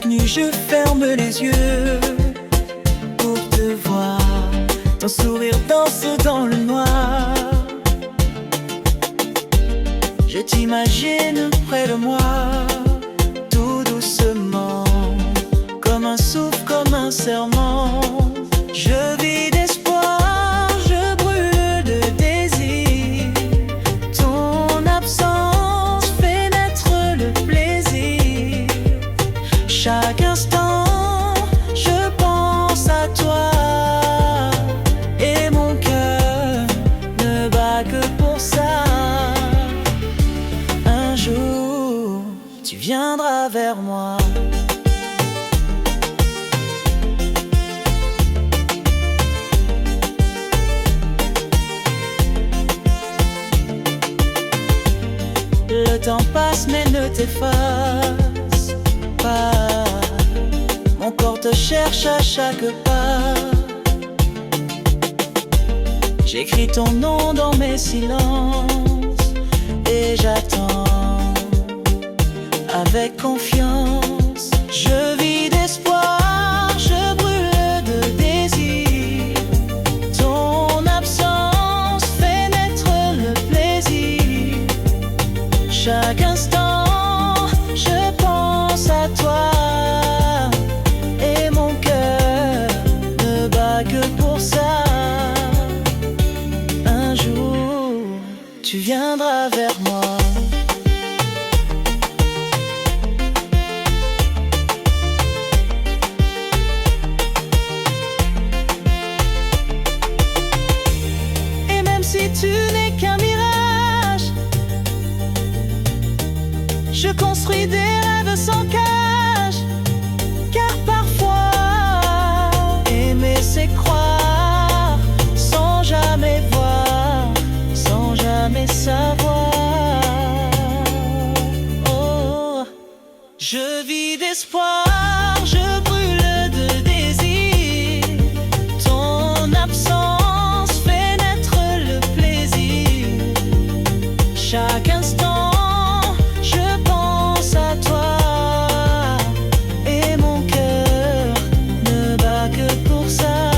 Chaque nuit je ferme les yeux pour te voir, ton sourire danse dans le noir. Je t'imagine près de moi, tout doucement, comme un souffle, comme un serment. Je vis d'espoir, je brûle de désir. Ton absence fait naître le plaisir. Chaque instant, je pense à toi. Et mon cœur ne bat que pour ça. Un jour, tu viendras vers moi. Le temps passe mais ne t'efface pas. Mon corps te cherche à chaque pas. J'écris ton nom dans mes silences et j'attends avec confiance. Je vis d'espoir, je brûle de désir. Ton absence fait naître le plaisir. Chaque instant, je pense à toi. Et mon cœur ne bat que pour ça. Un jour, tu viendras vers moi. Et même si tu n'es qu'un mirage, je construis des rêves sans cage. Car parfois, aimer c'est croire, sans jamais voir, sans jamais savoir. Oh, je vis d'espoir, je brûle de désir. Ton absence fait naître le plaisir. Chaque instant, je pense à toi. Et mon cœur ne bat que pour ça.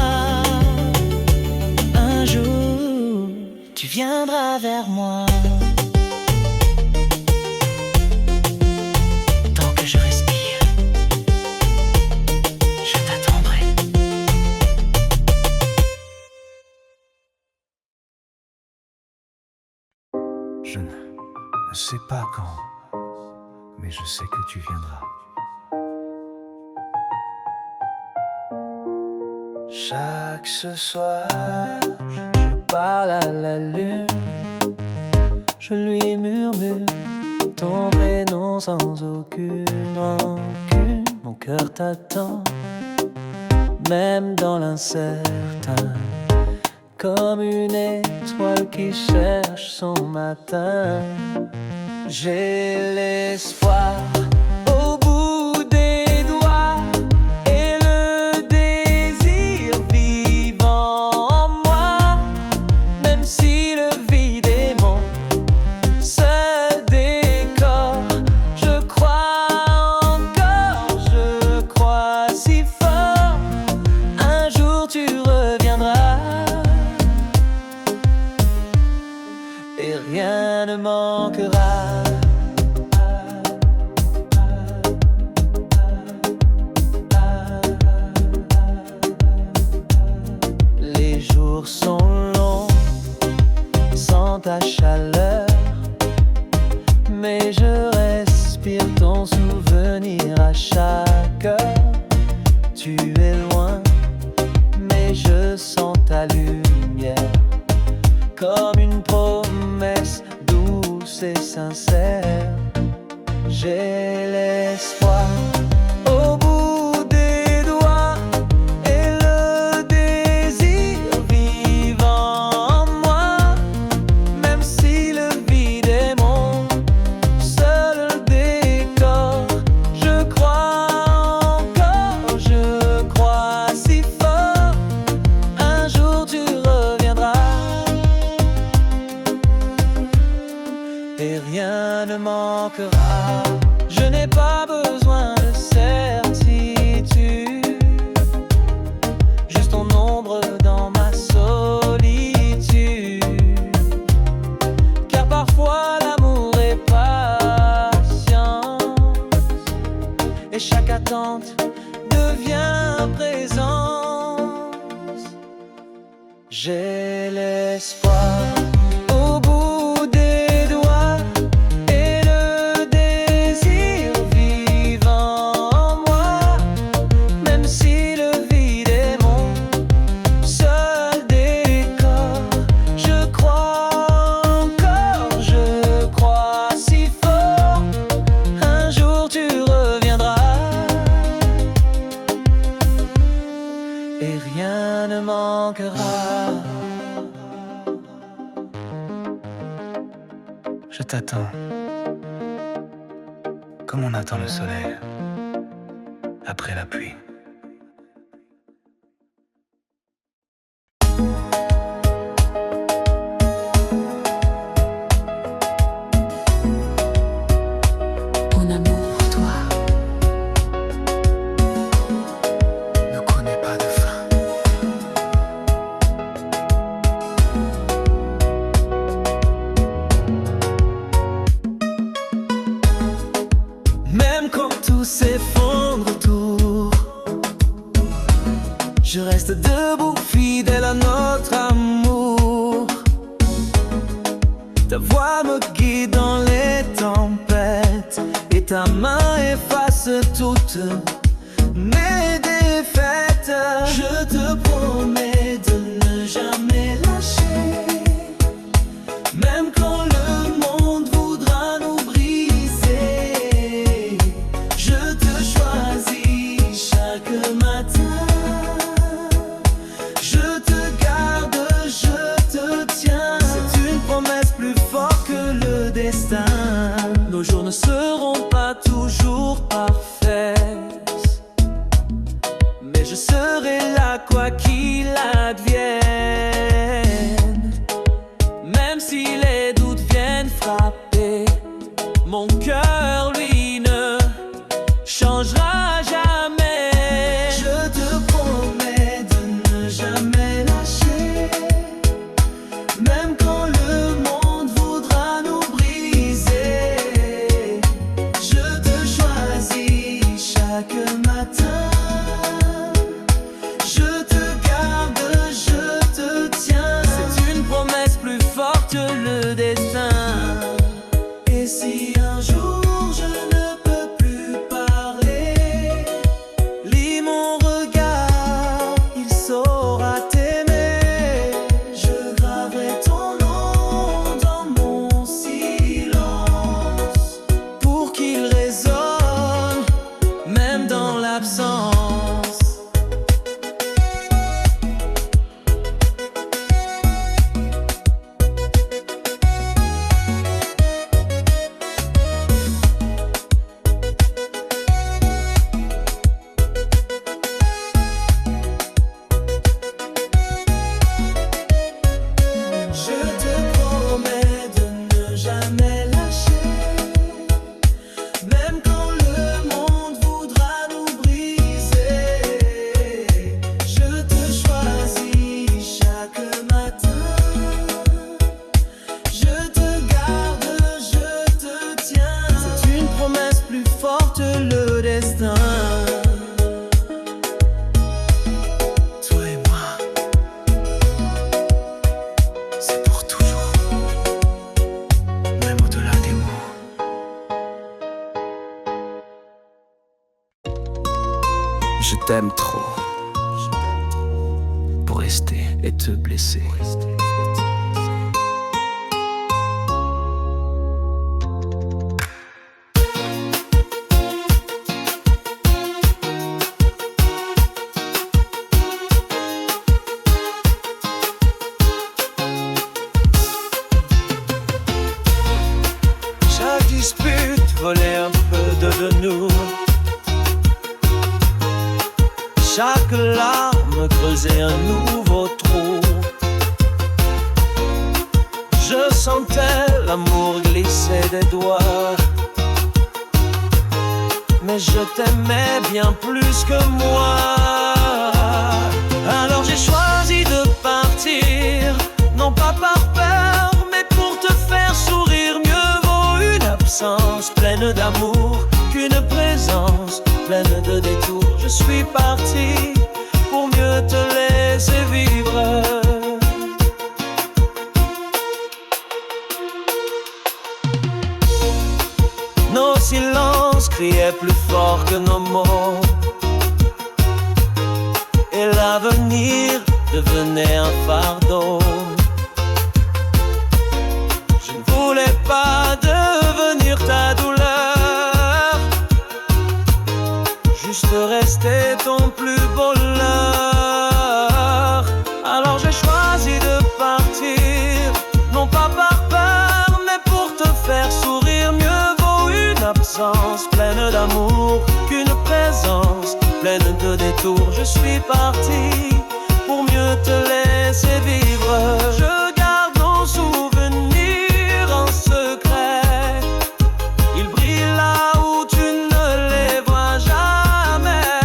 Un jour, tu viendras vers moi. Tant que je respire, je t'attendrai. Je ne sais pas quand, mais je sais que tu viendras. Chaque ce soir, je parle à la lune. Je lui murmure ton prénom sans aucune rancune. Mon cœur t'attend, même dans l'incertain, comme une étoile qui cherche son matin. J'ai l'espoir au bout des doigts et le désir vivant en moi. Même si le vide est mon seul décor, je crois encore, je crois si fort. Un jour tu reviendras et rien ne manquera. Les jours sont longs sans ta chaleur, mais je respire ton souvenir à chaque heure. Tu es loin, mais je sens ta lumière, comme une promesse douce et sincère. J'ai l'espoir au bout des doigts et le désir vivant en moi. Même si le vide est mon seul décor, je crois encore, je crois si fort. Un jour tu reviendras et rien ne manquera. Je n'ai pas besoin de certitude, Je t'attends, comme on attend le soleil après la pluie. Mon amour pour toi, Ne connais pas de fin. Même quand tout s'effondre autour, je reste debout, fidèle à notre amour. Ta voix me guide dans les tempêtes, et ta main efface toutes mes défaites. Je te promets de ne jamais lâcher, même quand le monde voudra nous briser. Je te choisis chaque matin, je te garde, je te tiens. C'est une promesse plus forte que le destin. Nos jours ne seront pas toujours parfaits, mais je serai là quoi qu'il advienne. Même si les doutes viennent frapper, mon cœur lui ne changera jamais. Je te promets de ne jamais lâcher, même quand le monde voudra nous briser. Je te choisis chaque matin, je te garde, je te tiens. C'est une promesse plus forte que le destin. Et si un jour je ne peux plus parler, lis mon regard, il saura t'aimer. Je graverai ton nom dans mon silence, pour qu'il résonne même dans l'absence. Je te promets de ne jamais lâcher, même quand le monde voudra nous briser. Je te choisis chaque matin, je te garde, je te tiens. C'est une promesse plus forte que le destin. Toi et moi, c'est pour toujours, même au-delà des mots. Je t'aime trop pour rester et te blesser. Chaque dispute volait un peu de nous. Chaque larme creusait un nouveau trou. Je sentais l'amour glisser des doigts, mais je t'aimais bien plus que moi. Alors j'ai choisi de partir, non pas par peur, mais pour te faire sourire. Mieux vaut une absence pleine d'amour qu'une présence pleine de détours. Je suis parti pour mieux te laisser vivre. Nos silences criaient plus fort que nos mots, et l'avenir devenait un fardeau. Je ne voulais pas devenir ta douleur, juste rester ton plus beau leurre. Alors j'ai choisi de partir, non pas par peur, mais pour te faire absence pleine d'amour qu'une présence pleine de détours. Je suis parti pour mieux te laisser vivre. Je garde nos souvenirs en secret. Ils brillent là où tu ne les vois jamais.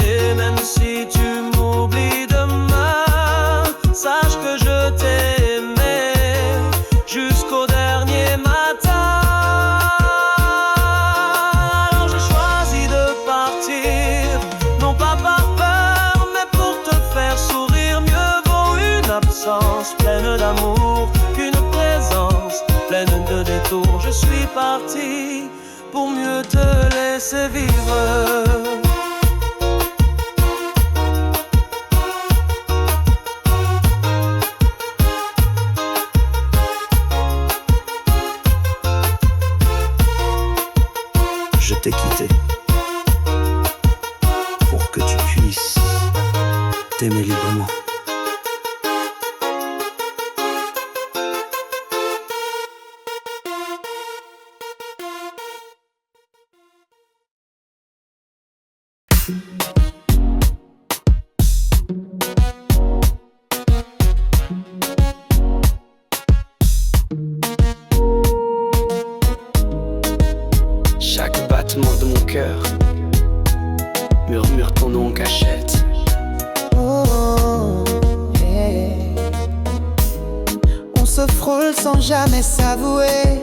Et même si tu m'oublies demain, sache que je t'ai aimé jusqu'au dernier matin. Alors j'ai choisi de partir, non pas par peur, mais pour te faire sourire. Mieux vaut une absence pleine d'amour qu'une présence pleine de détours. Je suis parti pour mieux te laisser vivre. Je t'ai quitté pour que tu puisses t'aimer librement. Chaque battement de mon cœur murmure ton nom en cachette. Oh, yeah. On se frôle sans jamais s'avouer.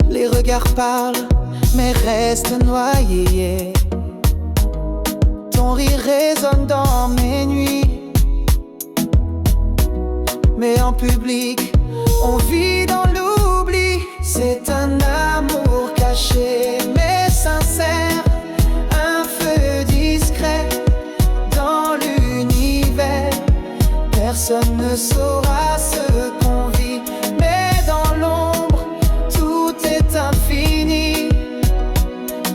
Les regards parlent mais restent noyés. Ton rire résonne dans mes nuits, mais en public on vit dans l'oubli. C'est un amour caché mais sincère, un feu discret dans l'univers. Personne ne saura ce qu'on vit, mais dans l'ombre tout est infini.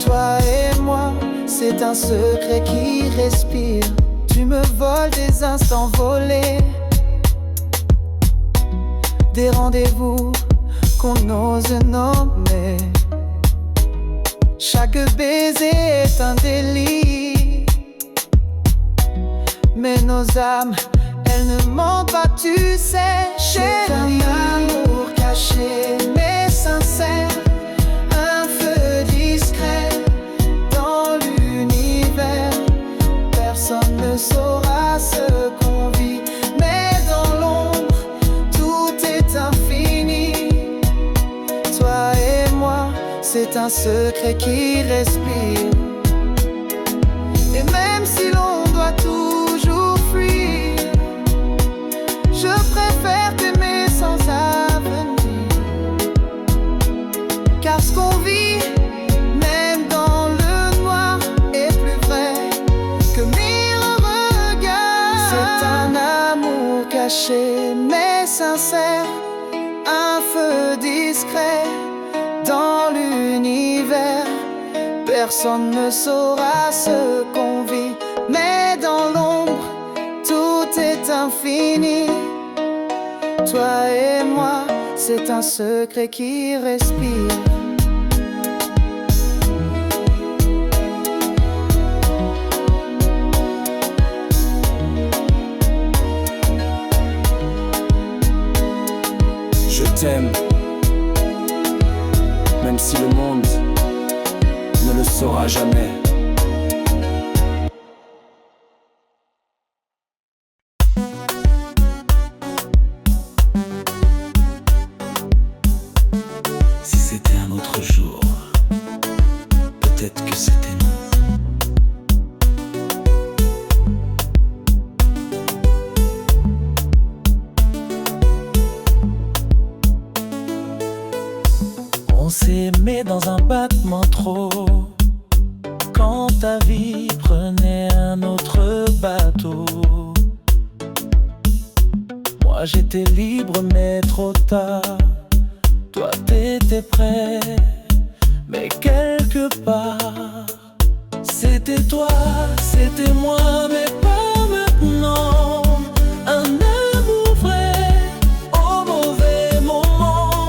Toi et moi, c'est un secret qui respire. Tu me voles des instants volés, des rendez-vous qu'on ose nommer. Chaque baiser est un délit, mais nos âmes, elles ne mentent pas, tu sais, chérie. C'est un amour caché mais sincère, un feu discret dans l'univers. Personne ne saura ce qu'on vit, mais dans l'ombre tout est infini. Toi et moi, c'est un secret qui respire. Et même si l'on doit toujours fuir, je préfère t'aimer sans avenir. Car ce qu'on vit, même dans le noir, est plus vrai que mille regards. C'est un amour caché mais sincère, un feu discret dans l'univers. Personne ne saura ce qu'on vit, mais dans l'ombre tout est infini. Toi et moi, c'est un secret qui respire. Je t'aime, même si le monde ne le saura jamais. Si c'était un autre jour, peut-être que c'était nous. On s'aimait dans un battement trop, quand ta vie prenait un autre bateau. Moi j'étais libre mais trop tard, toi t'étais prêt, mais quelque part c'était toi, c'était moi, mais pas maintenant. Un amour vrai au mauvais moment,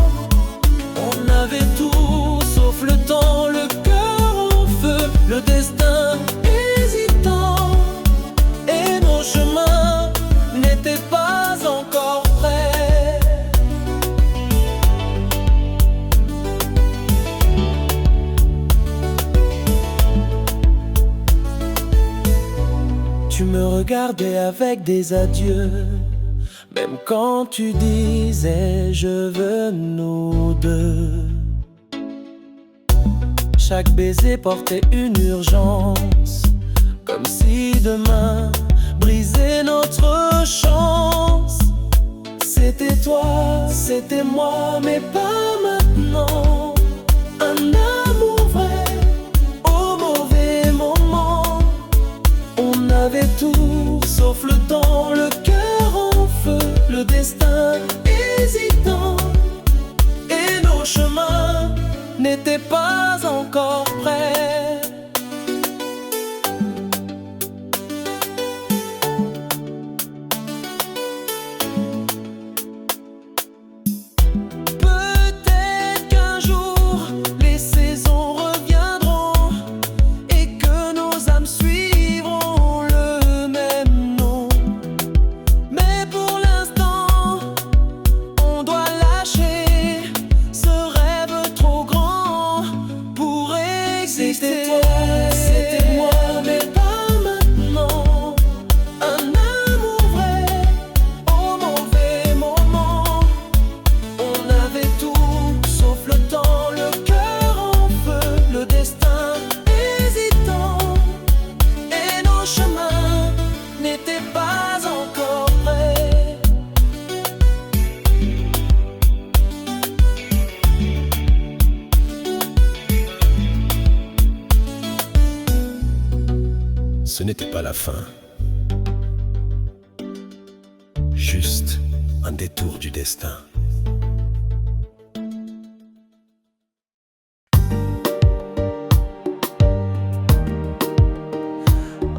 regardais avec des adieux, même quand tu disais je veux nous deux. Chaque baiser portait une urgence, comme si demain brisait notre chance. C'était toi, c'était moi, mais pas maintenant. Un amour vrai, au mauvais moment. On avait tout, sauf le temps, le cœur en feu, le destin hésitant. Et nos chemins n'étaient pas encore prêts. Peut-être qu'un jour les saisons reviendront et que nos âmes suivront le même nom. Mais pour l'instant, on doit lâcher ce rêve trop grand pour exister. C'était toi, c'était moi, mais pas maintenant. Un amour vrai, au mauvais moment. On avait tout, sauf le temps, le cœur en feu, le destin hésitant. Et nos chemins n'étaient pas encore prêts. Ce n'était pas la fin, juste un détour du destin.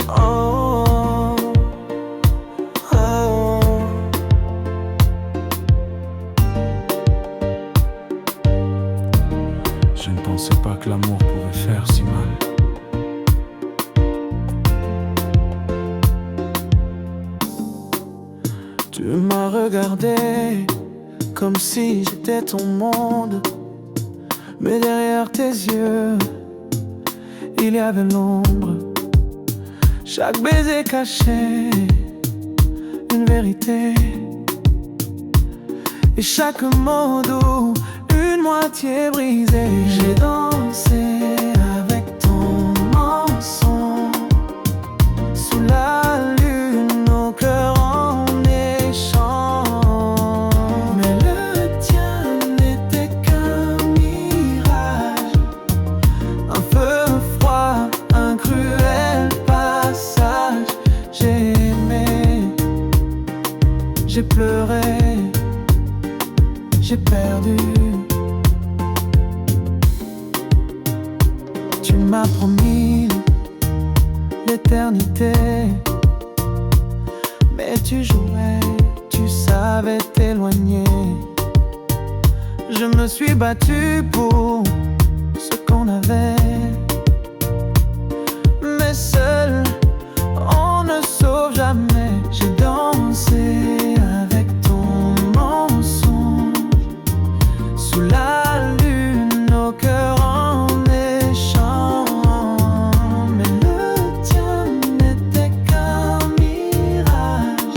Oh, oh. Je ne pensais pas que l'amour pouvait faire si mal. Tu m'as regardé comme si j'étais ton monde, mais derrière tes yeux, il y avait l'ombre. Chaque baiser cachait une vérité, et chaque mot doux, une moitié brisée. J'ai dansé avec ton mensonge, sous la lune, nos cœurs en échange. Mais le tien n'était qu'un mirage, un feu froid, un cruel passage. J'ai aimé, j'ai pleuré, j'ai perdu. Tu m'as promis l'éternité, mais tu jouais, tu savais t'éloigner. Je me suis battu pour ce qu'on avait, mais seul on ne sauve jamais. J'ai dansé avec ton mensonge, sous la lune, nos cœurs en échange. Mais le tien n'était qu'un mirage,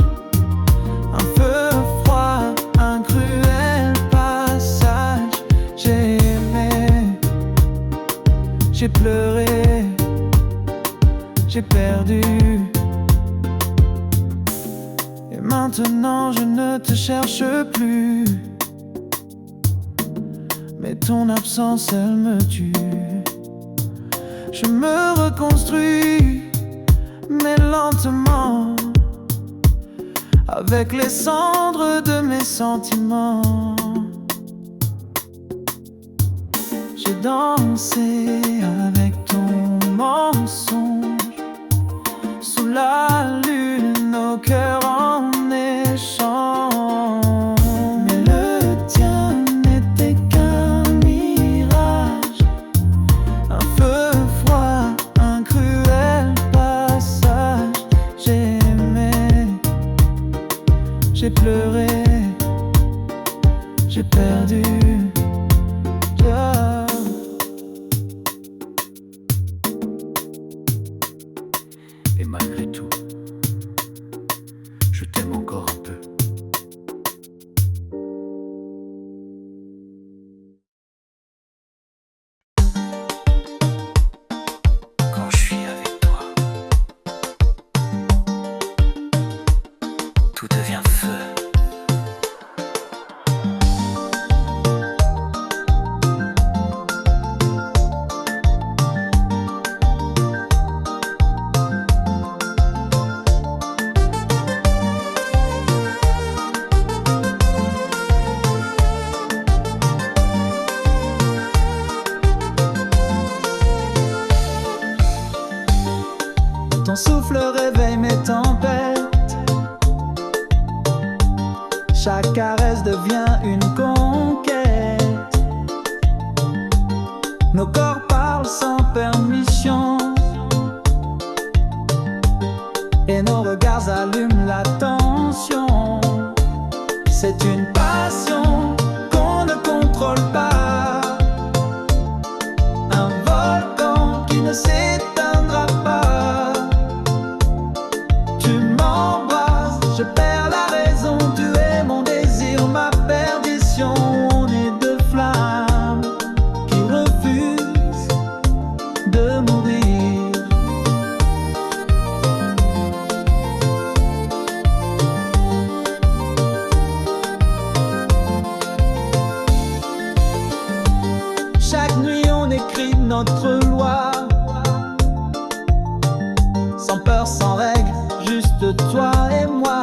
un feu froid, un cruel passage. J'ai aimé, j'ai pleuré, j'ai perdu. Et maintenant je ne te cherche plus, mais ton absence elle me tue. Je me reconstruis, mais lentement, avec les cendres de mes sentiments. J'ai dansé avec ton mensonge, sous la lune, nos cœurs en échange. Mais le tien n'était qu'un mirage, un feu froid, un cruel passage. J'ai aimé, j'ai pleuré, j'ai perdu. Ah. Et malgré tout, Ton souffle réveille mes tempêtes. Chaque caresse devient une conquête. Nos corps parlent sans permission et nos regards allument la tension. C'est une passion qu'on ne contrôle pas, un volcan qui ne s'éteindra pas. Tu m'embrasses, je perds la raison. Tu es mon désir, ma perdition. On est deux flammes qui refusent de mourir. Chaque nuit on écrit notre loi, sans peur, sans règle, juste toi et moi.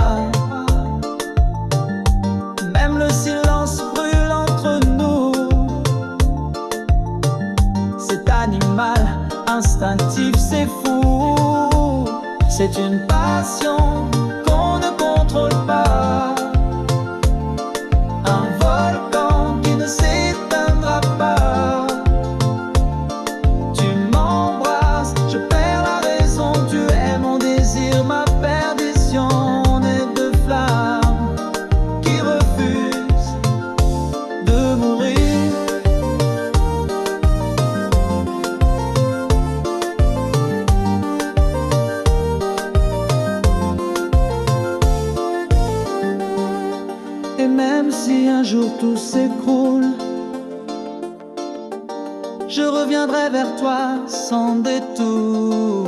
Même le silence brûle entre nous. C'est animal, instinctif, c'est fou. C'est une passion qu'on ne contrôle pas, un volcan qui ne s'éteindra pas. Tu m'embrasses, je perds la raison. Tu es mon désir, ma perdition. On est deux flammes qui refusent de mourir. Et même si un jour tout s'écroule, je reviendrai vers toi sans détour.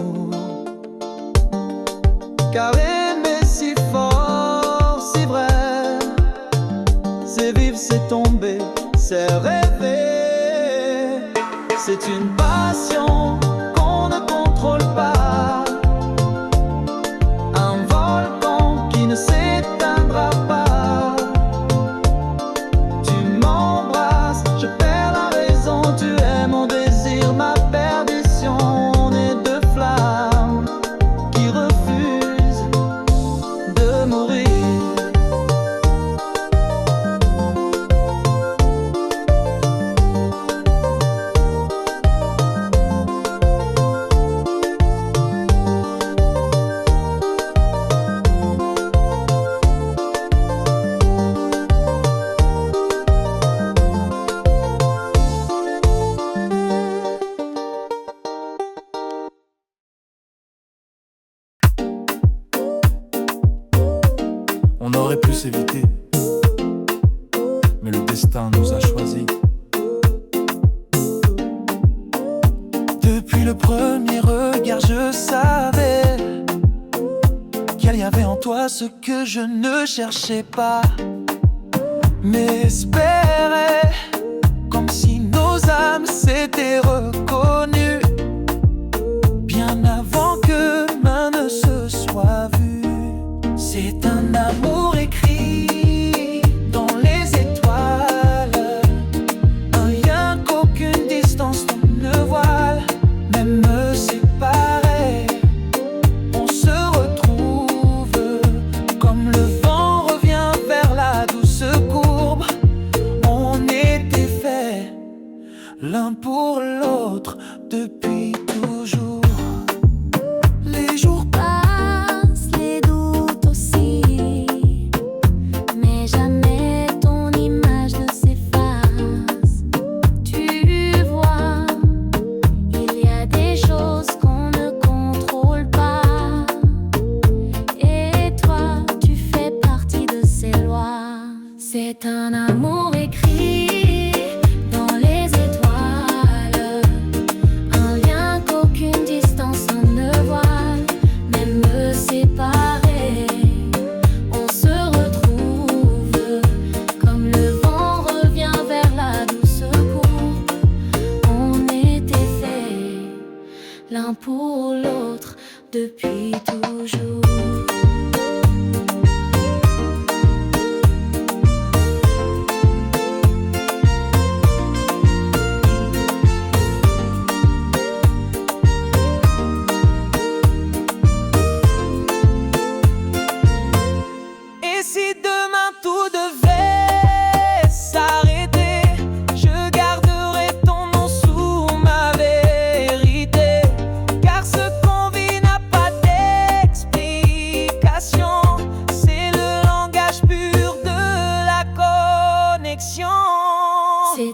Car aimer si fort, si vrai, c'est vivre, c'est tomber, c'est rêver. C'est une passion qu'on ne contrôle pas, un volcan qui ne s'éteindra pas. Tu m'embrasses, je perds la raison. Tu es mon désir, ma perdition. On est deux flammes qui refusent de mourir. On aurait pu s'éviter, mais le destin nous a choisis. Depuis le premier regard, je savais qu'il y avait en toi ce que je ne cherchais pas, mais espérais, comme si nos âmes s'étaient reconnues, bien avant que main ne se soit vue. C'est un amour écrit dans les étoiles, un lien qu'aucune distance ne voile. Même séparés, on se retrouve, comme le vent revient vers la douce courbe. On était faits l'un pour l'autre depuis toujours. Les jours passent, les doutes aussi, mais jamais ton image ne s'efface. Tu vois, il y a des choses qu'on ne contrôle pas, et toi, tu fais partie de ces lois. C'est un amour écrit dans les étoiles, un lien qu'aucune distance ne voile. Même séparés, on se retrouve,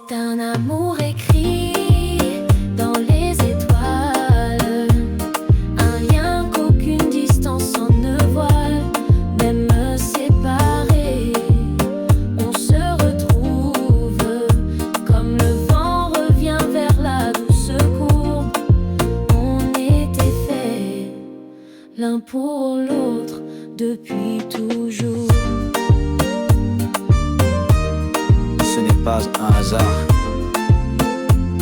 C'est un amour écrit dans les étoiles, un lien qu'aucune distance en ne voile. Même séparés, on se retrouve, comme le vent revient vers la douce courbe. On était faits l'un pour l'autre depuis toujours. Ce n'est pas un hasard.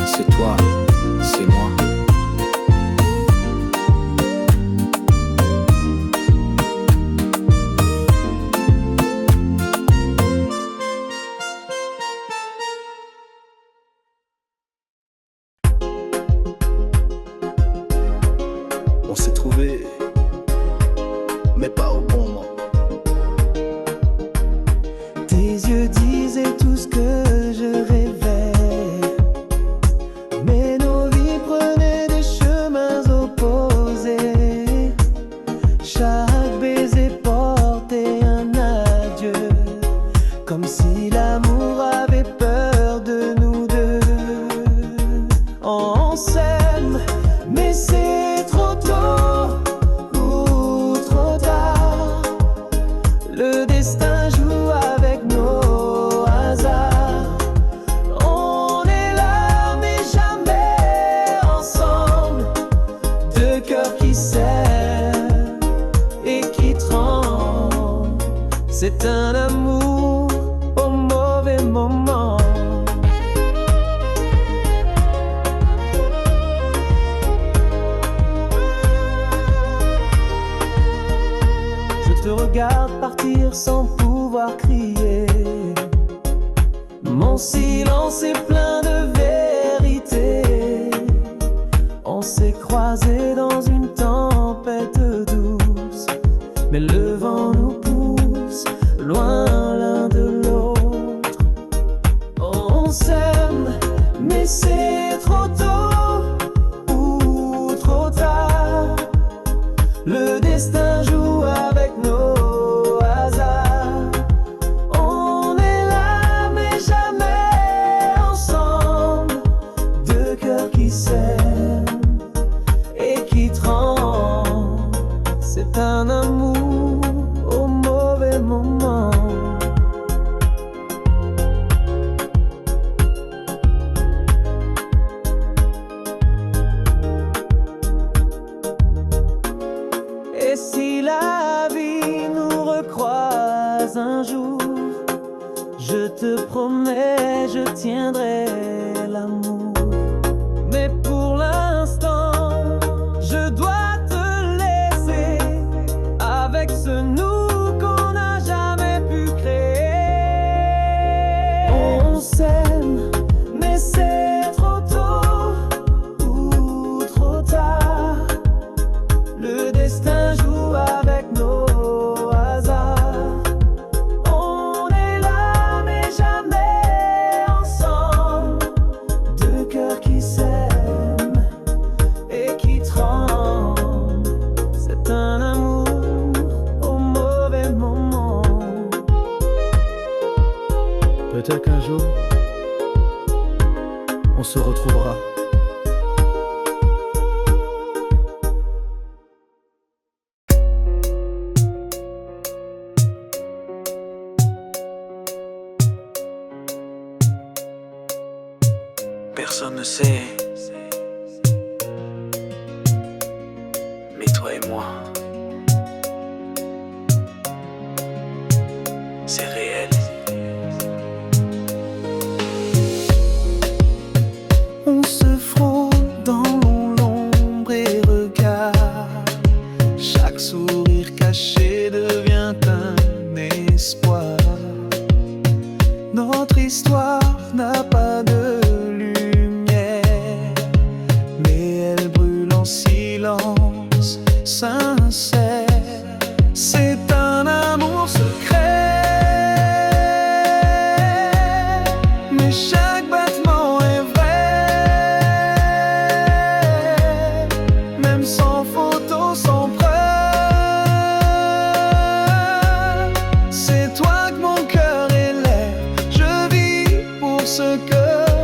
C'est toi, c'est moi. On s'est trouvé, mais pas au bon moment. Tes yeux disaient tout ce que je rêvais, mais nos vies prenaient des chemins opposés. Chaque baiser portait un adieu, comme si l'amour avait peur de nous deux. On s'aime, mais c'est trop tôt ou trop tard. Le destin joue avec nos hasards. On est là mais jamais ensemble. Deux cœurs qui s'aiment et qui tremblent. C'est un amour au mauvais moment. Je te regarde partir sans pouvoir crier. Mon silence est plein de vérité. On s'est croisés dans une tempête douce, mais le vent nous pousse loin l'un de l'autre. On s'aime, mais c'est trop tôt ou trop tard. Le destin joue avec nos hasards. On est là mais jamais ensemble. Deux cœurs qui s'aiment et qui tremblent. C'est un amour au mauvais moment. Et si la vie nous recroise un jour, je te promets, je tiendrai l'amour. Mais pour l'instant, je dois te laisser avec ce nous qu'on n'a jamais pu créer. On s'aime, mais c'est trop tôt ou trop tard. Le destin joue avec nos hasards. On est là mais jamais ensemble. Deux cœurs qui s'aiment et qui tremblent. C'est un amour au mauvais moment. Peut-être qu'un jour, on se retrouvera. Personne ne sait, mais toi et moi, c'est réel. On se frôle dans l'ombre et regarde. Chaque sourire caché devient un espoir. Notre histoire n'a pas de lumière, mais elle brûle en silence sincère. C'est un amour secret, mais chaque battement est vrai. Même sans photo, sans preuve, c'est toi que mon cœur élève. Je vis pour ce que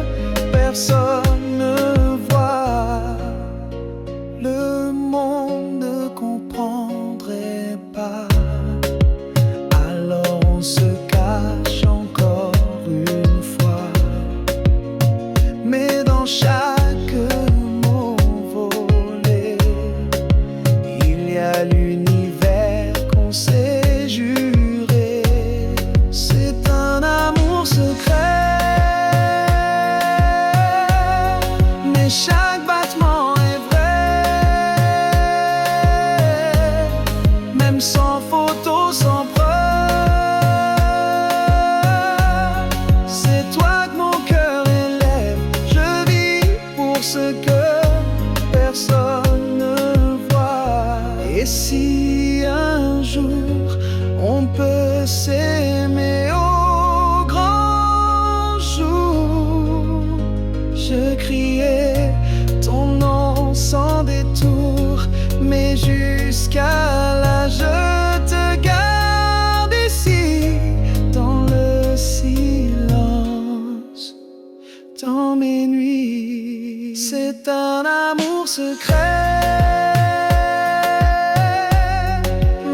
un amour secret.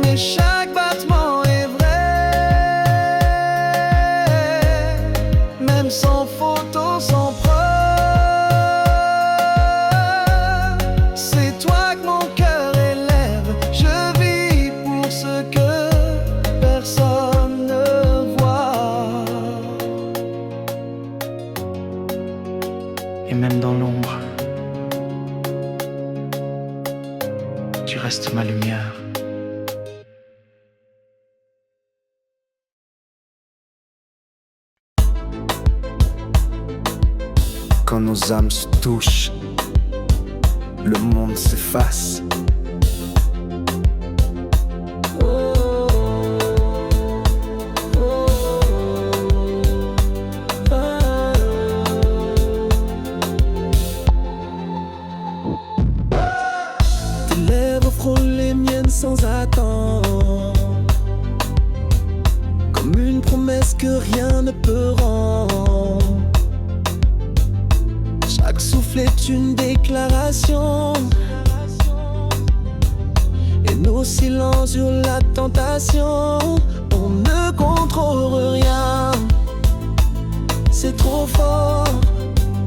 Mais chaque battement est vrai, même sans photo, sans preuve. C'est toi que mon cœur élève. Je vis pour ce que personne ne voit. Et même dans l'ombre, tu restes ma lumière. Quand nos âmes se touchent, le monde s'efface. Tes lèvres frôlent les miennes sans attendre, comme une promesse que rien ne peut rendre. Chaque souffle est une déclaration, et nos silences sur la tentation. On ne contrôle rien, c'est trop fort.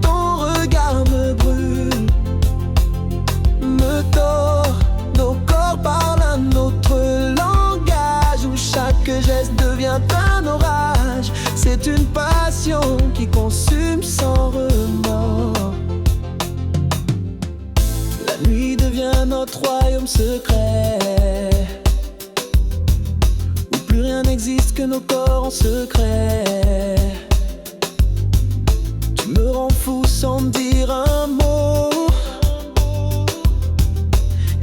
Ton regard me brûle, me tord. Nos corps parlent un autre langage, où chaque geste devient un orage. C'est une passion qui consume sans remords. La nuit devient notre royaume secret, où plus rien n'existe que nos corps en secret. Tu me rends fou sans me dire un mot,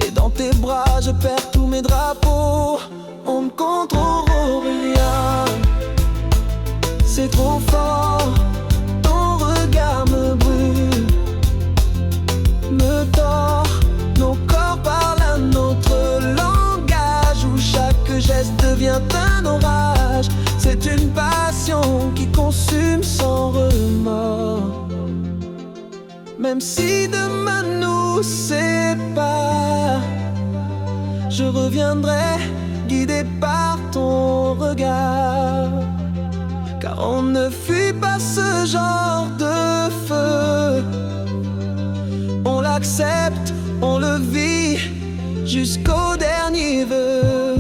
et dans tes bras je perds tous mes drapeaux. On ne contrôle rien, c'est trop fort. Ton regard me brûle, me tord. Nos corps parlent un autre langage, où chaque geste devient un orage. C'est une passion qui consume sans remords. Même si demain nous sépare, je reviendrai guidé par ton regard. Car on ne fuit pas ce genre de feu. On l'accepte, on le vit jusqu'au dernier vœu.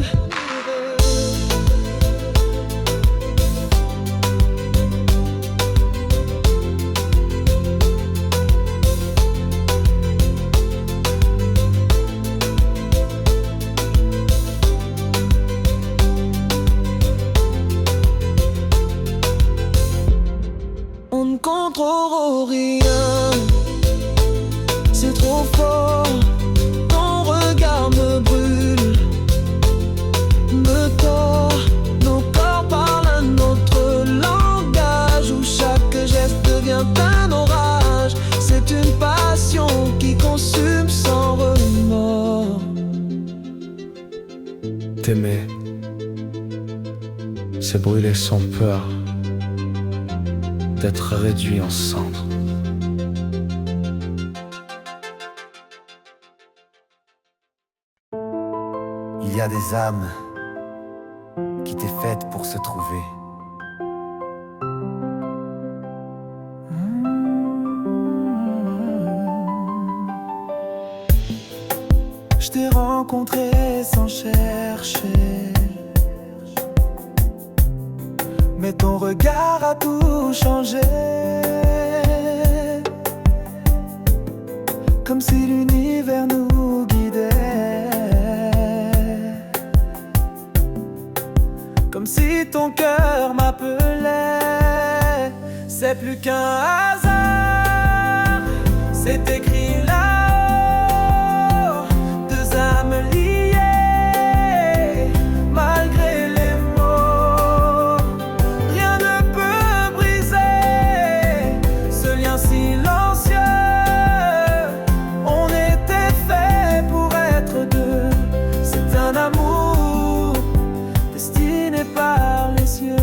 On ne contrôle rien, c'est trop fort. Ton regard me brûle, me tord. Nos corps parlent un autre langage, où chaque geste devient un orage. C'est une passion qui consume sans remords. T'aimer, c'est brûler sans peur d'être réduit en cendres. Il y a des âmes qui étaient faites pour se trouver. Je t'ai rencontré sans chercher, mais ton regard a tout changé. Comme si l'univers nous guidait, comme si ton cœur m'appelait. C'est plus qu'un hasard, c'est écrit là-haut. Deux âmes liées, malgré les mots. Rien ne peut briser ce lien silencieux. On était fait pour être deux. C'est un amour destiné par les cieux.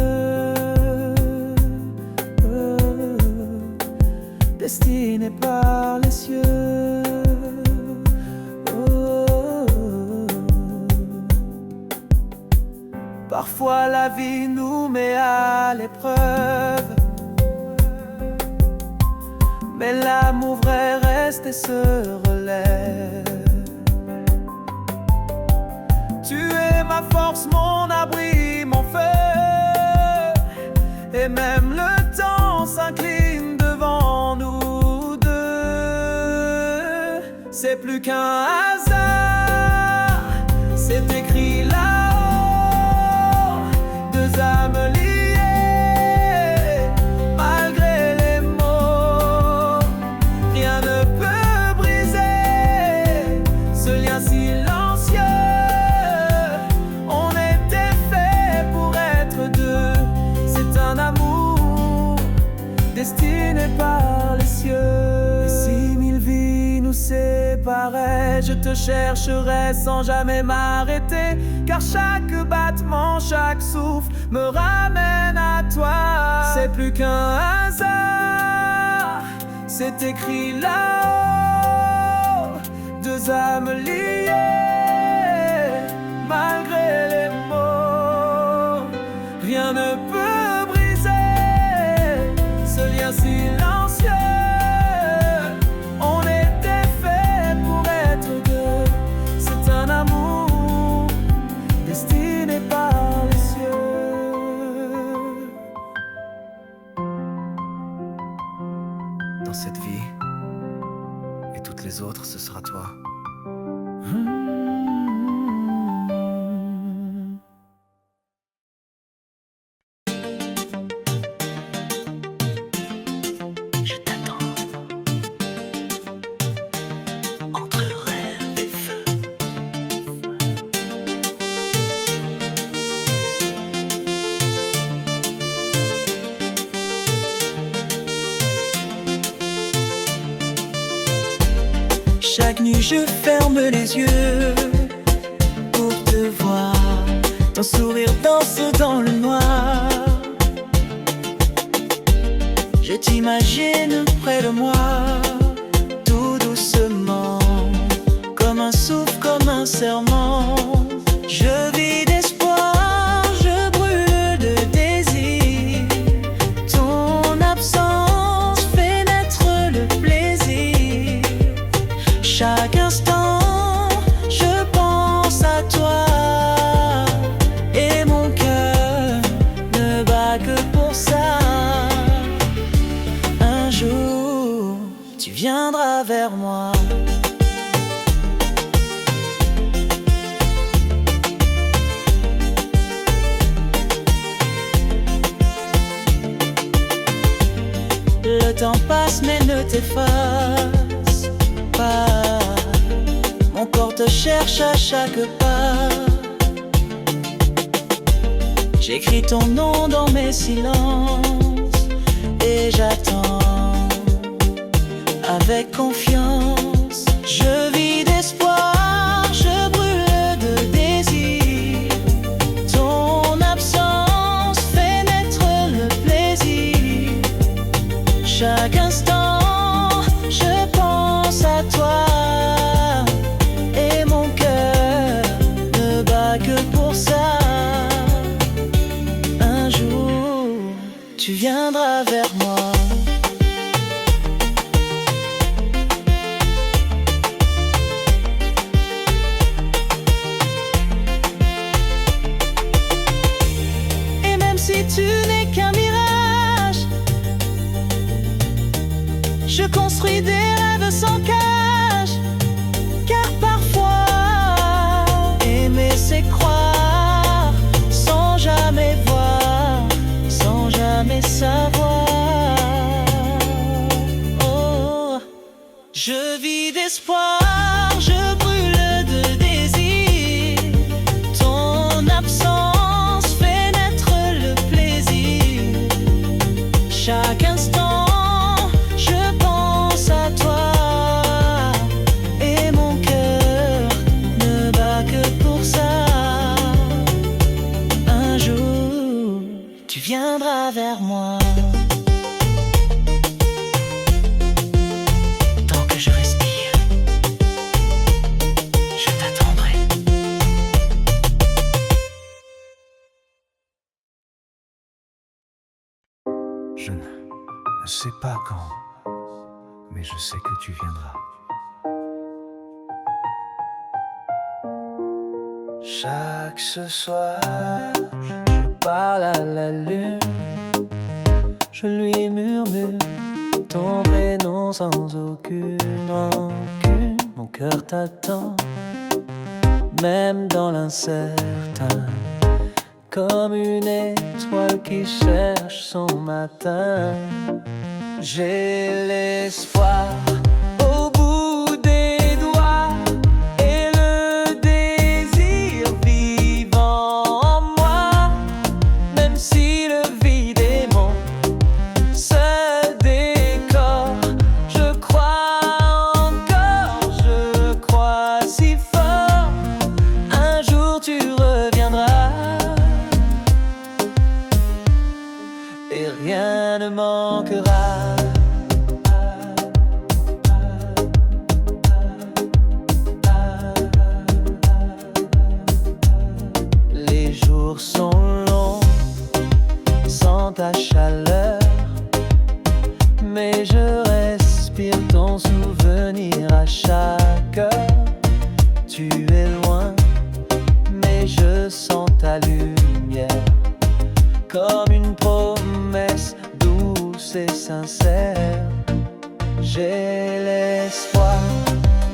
Destiné par les cieux. la vie nous met à l'épreuve. Mais l'amour vrai reste et se relève. Tu es ma force, mon abri, mon feu. Et même le temps s'incline devant nous deux. C'est plus qu'un hasard, c'est écrit là-haut. Deux âmes liées, malgré les mots. Rien ne peut briser ce lien silencieux. On était fait pour être deux. C'est un amour destiné par les cieux. Et si mille vies nous séparaient, je te chercherai sans jamais m'arrêter. Car chaque battement, chaque souffle me ramène à toi. C'est plus qu'un hasard, c'est écrit là-haut. Deux âmes liées, malgré les mots. Rien ne peut briser ce lien silencieux. On était fait pour être deux. C'est un amour destiné par les cieux. Dans cette vie et toutes les autres, ce sera toi. Je t'attends entre rêve et feu. Chaque nuit je ferme les yeux pour te voir. Ton sourire danse dans le noir. Je t'imagine près de moi, tout doucement, comme un souffle, comme un serment. Je vis d'espoir, je brûle de désir. Ton absence fait naître le plaisir. Chaque instant, je pense à toi. Et mon cœur ne bat que pour ça. Un jour, tu viendras vers moi. Le temps passe mais ne t'efface pas. Mon corps te cherche à chaque pas. J'écris ton nom dans mes silences et j'attends avec confiance. Je vis d'espoir, je brûle de désir. Ton absence fait naître le plaisir. Chaque instant, je pense à toi. Et mon cœur ne bat que pour ça. Un jour, tu viendras vers moi. Et même si tu n'es qu'un mirage, je construis des rêves sans cage. Car parfois, aimer c'est croire, sans jamais voir, sans jamais savoir. Oh, je vis d'espoir, je brûle de désir. Ton absence fait naître le plaisir. Chaque instant, je pense à toi. Et mon cœur ne bat que pour ça. Un jour, tu viendras vers moi. Je ne sais pas quand, mais je sais que tu viendras. Chaque ce soir, je parle à la lune. Je lui murmure ton prénom sans aucune rancune. Mon cœur t'attend, même dans l'incertain, comme une étoile qui cherche son matin. J'ai l'espoir au bout des doigts et le désir vivant en moi, même si le vide est mon seul décor. Je crois encore, je crois si fort, un jour tu reviendras et rien ne manquera. Les jours sont longs sans ta chaleur, mais je respire ton souvenir à chaque heure. Tu es loin, mais je sens ta lumière, comme une promesse douce et sincère. J'ai l'espoir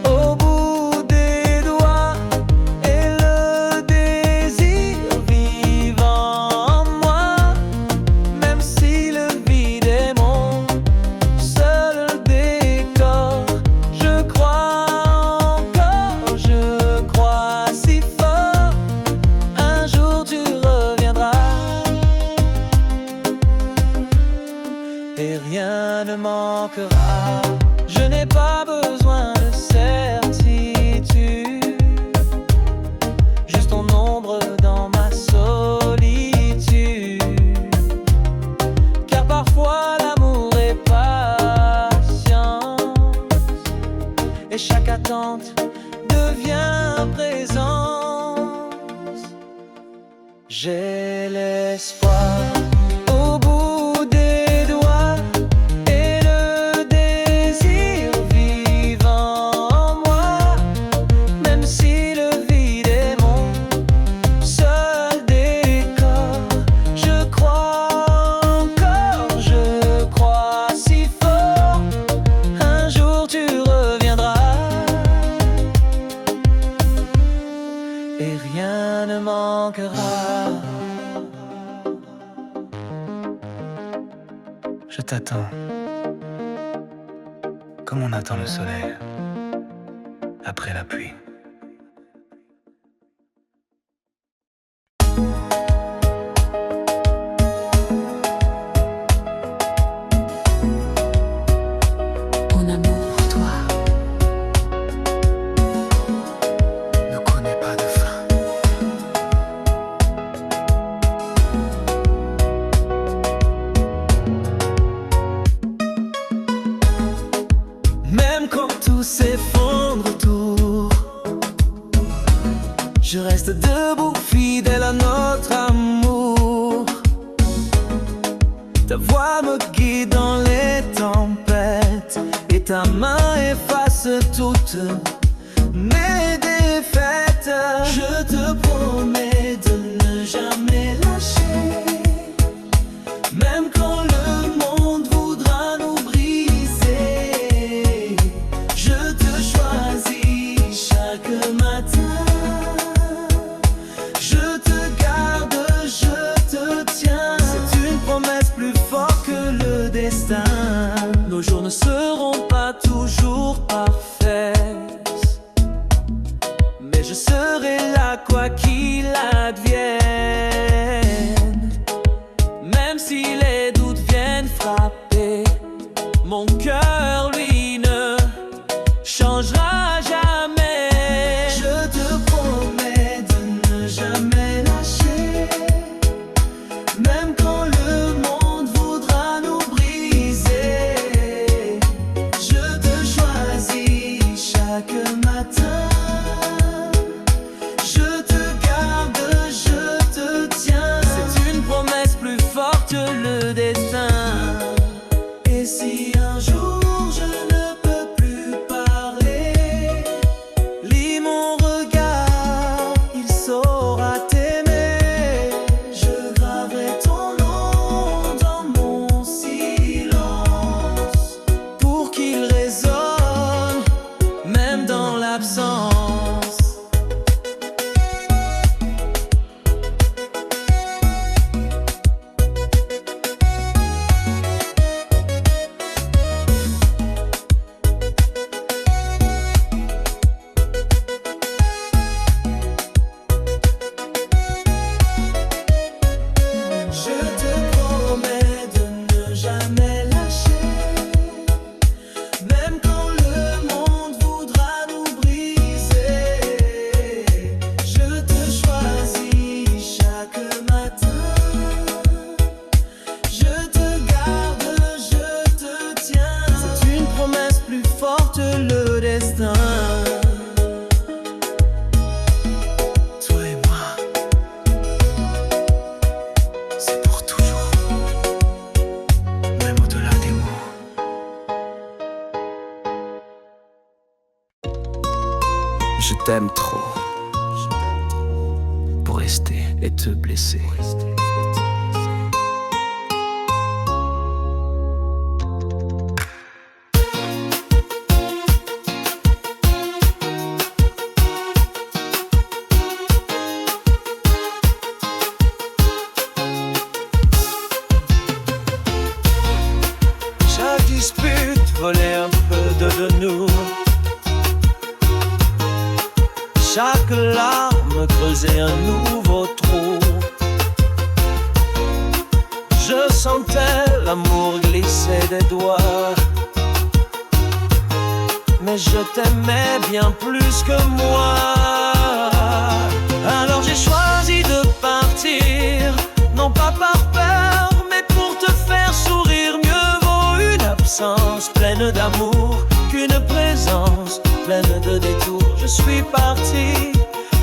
au bout des doigts et le désir vivant en moi, même si le vide est mon seul décor. Je crois encore, je crois si fort, un jour tu reviendras et rien ne manquera. Je n'ai pas besoin de certitude, juste ton ombre dans ma solitude. Car parfois l'amour est patience et chaque attente devient présence. J'ai l'espoir au bout des doigts et le désir vivant en moi, même si le vide est mon seul décor. Je crois encore, je crois si fort, un jour tu reviendras et rien ne manquera. Je t'attends, comme on attend le soleil après la pluie. Mon amour pour toi, Ne connais pas de fin. Même quand tout s'effondre autour, je reste debout, fidèle à notre amour. Ta voix me guide dans les tempêtes et ta main efface toutes mes défaites. Je te promets de ne jamais lâcher, même quand le monde voudra nous briser. Je te choisis chaque matin, je te garde, je te tiens. C'est une promesse plus forte que le destin. Nos jours ne seront pas toujours parfaits, mais je serai là quoi qu'il advienne. Même si les doutes viennent frapper, mon cœur lui ne changera jamais. Je te promets de ne jamais lâcher, même quand le monde voudra nous briser. Je te choisis chaque matin, je te garde, je te tiens. C'est une promesse plus forte que le destin. t'aime trop pour rester et te blesser. Chaque dispute volait un peu de nous. Chaque larme creusait un nouveau trou. Je sentais l'amour glisser des doigts, mais je t'aimais bien plus que moi. Alors j'ai choisi de partir, non pas par peur, mais pour te faire sourire. Mieux vaut une absence pleine d'amour qu'une présence pleine de détours. Je suis parti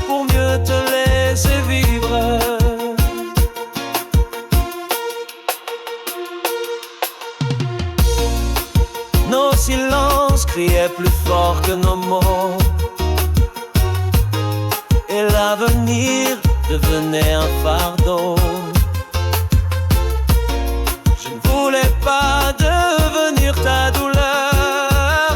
pour mieux te laisser vivre. Nos silences criaient plus fort que nos mots, et l'avenir devenait un fardeau. Je ne voulais pas devenir ta douleur,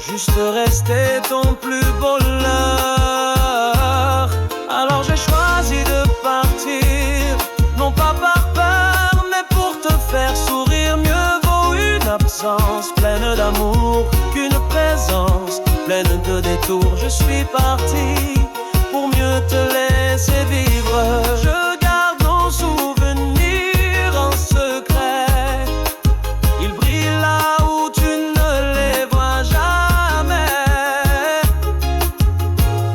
juste rester ton plus beau leurre. Alors j'ai choisi de partir, non pas par peur, mais pour te faire sourire. Mieux vaut une absence pleine d'amour qu'une présence pleine de détours. Je suis parti pour mieux te laisser vivre. Je garde nos souvenirs en secret, ils brillent là où tu ne les vois jamais.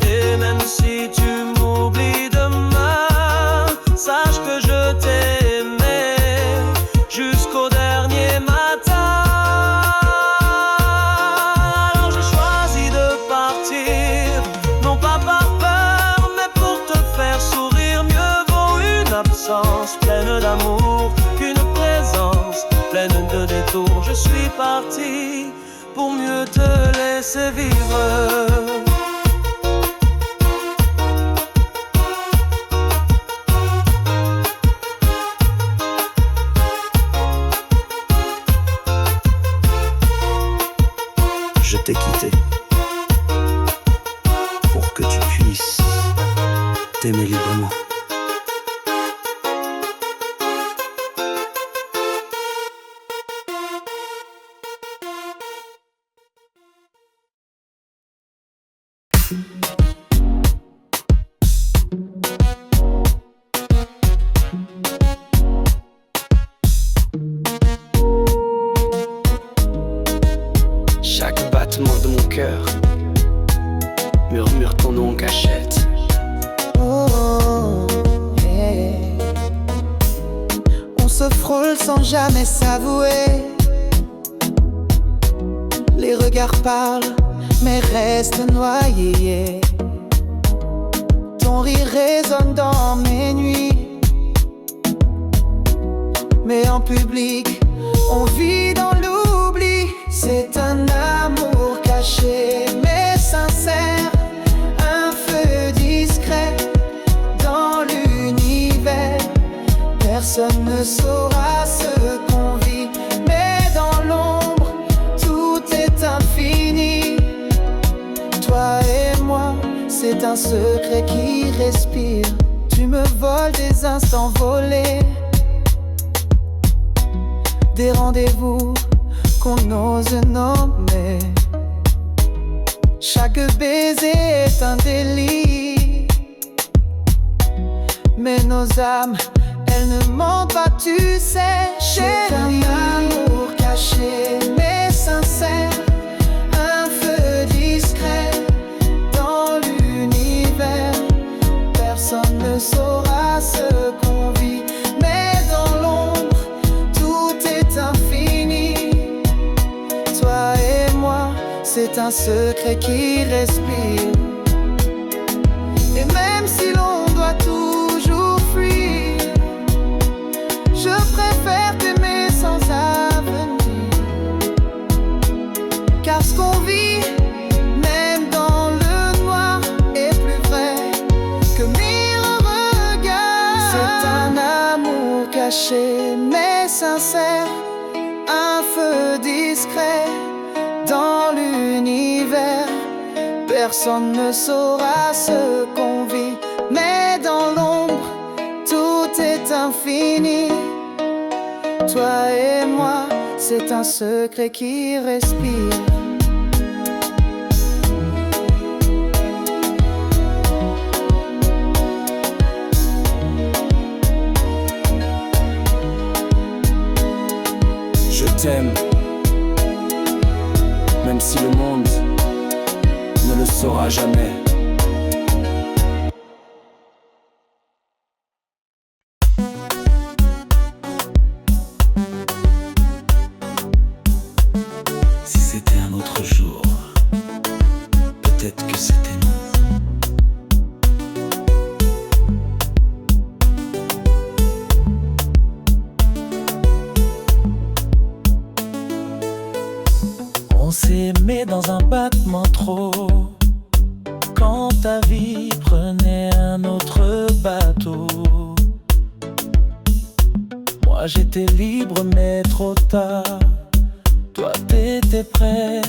Et même si tu m'oublies demain, sache que je t'ai aimé jusqu'au dernier matin. Alors j'ai choisi de partir, non pas par peur, mais pour te faire sourire. Mieux vaut une absence pleine d'amour qu'une présence pleine de détours. Je suis parti pour mieux te laisser vivre. Je t'ai quitté pour que tu puisses t'aimer librement. Chaque battement de mon cœur murmure ton nom en cachette. Oh, hey. On se frôle sans jamais s'avouer. Les regards parlent, mais restent noyés. Ton rire résonne dans mes nuits, mais en public, on vit dans l'oubli. C'est un amour caché, mais sincère, un feu discret dans l'univers. Personne ne saura ce qu'on vit, mais dans l'ombre, tout est infini. Toi et moi, c'est un secret qui respire. Tu me voles des instants volés, des rendez-vous qu'on ose nommer. Chaque baiser est un délit, mais nos âmes, elles ne mentent pas, tu sais, chérie. C'est un amour caché, mais sincère, un feu discret dans l'univers. Personne ne saura ce qu'on vit, mais dans l'ombre, tout est infini. Toi et moi, c'est un secret qui respire. Et même si l'on doit toujours fuir, je préfère t'aimer sans avenir. Car ce qu'on vit, même dans caché mais sincère, un feu discret dans l'univers. Personne ne saura ce qu'on vit, mais dans l'ombre, tout est infini. Toi et moi, c'est un secret qui respire. Je t'aime, même si le monde ne le saura jamais. Si c'était un autre jour, peut-être que c'était nous. On s'est aimé dans un battement trop. Quand ta vie prenait un autre bateau, moi j'étais libre mais trop tard. Toi t'étais prêt,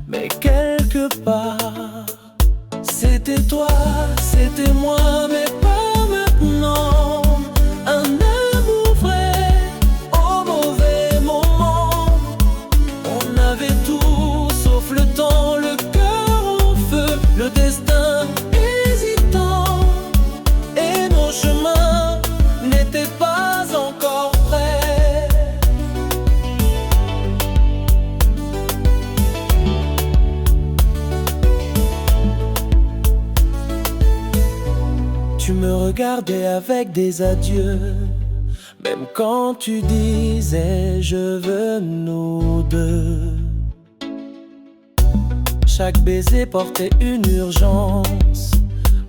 mais quelque part c'était toi, c'était moi, mais pas maintenant. Un amour vrai au mauvais moment. On avait tout sauf le temps, le cœur en feu, le destin hésitant. Et nos chemins n'étaient pas encore prêts. Tu me regardais avec des adieux, même quand tu disais je veux nous deux. Chaque baiser portait une urgence,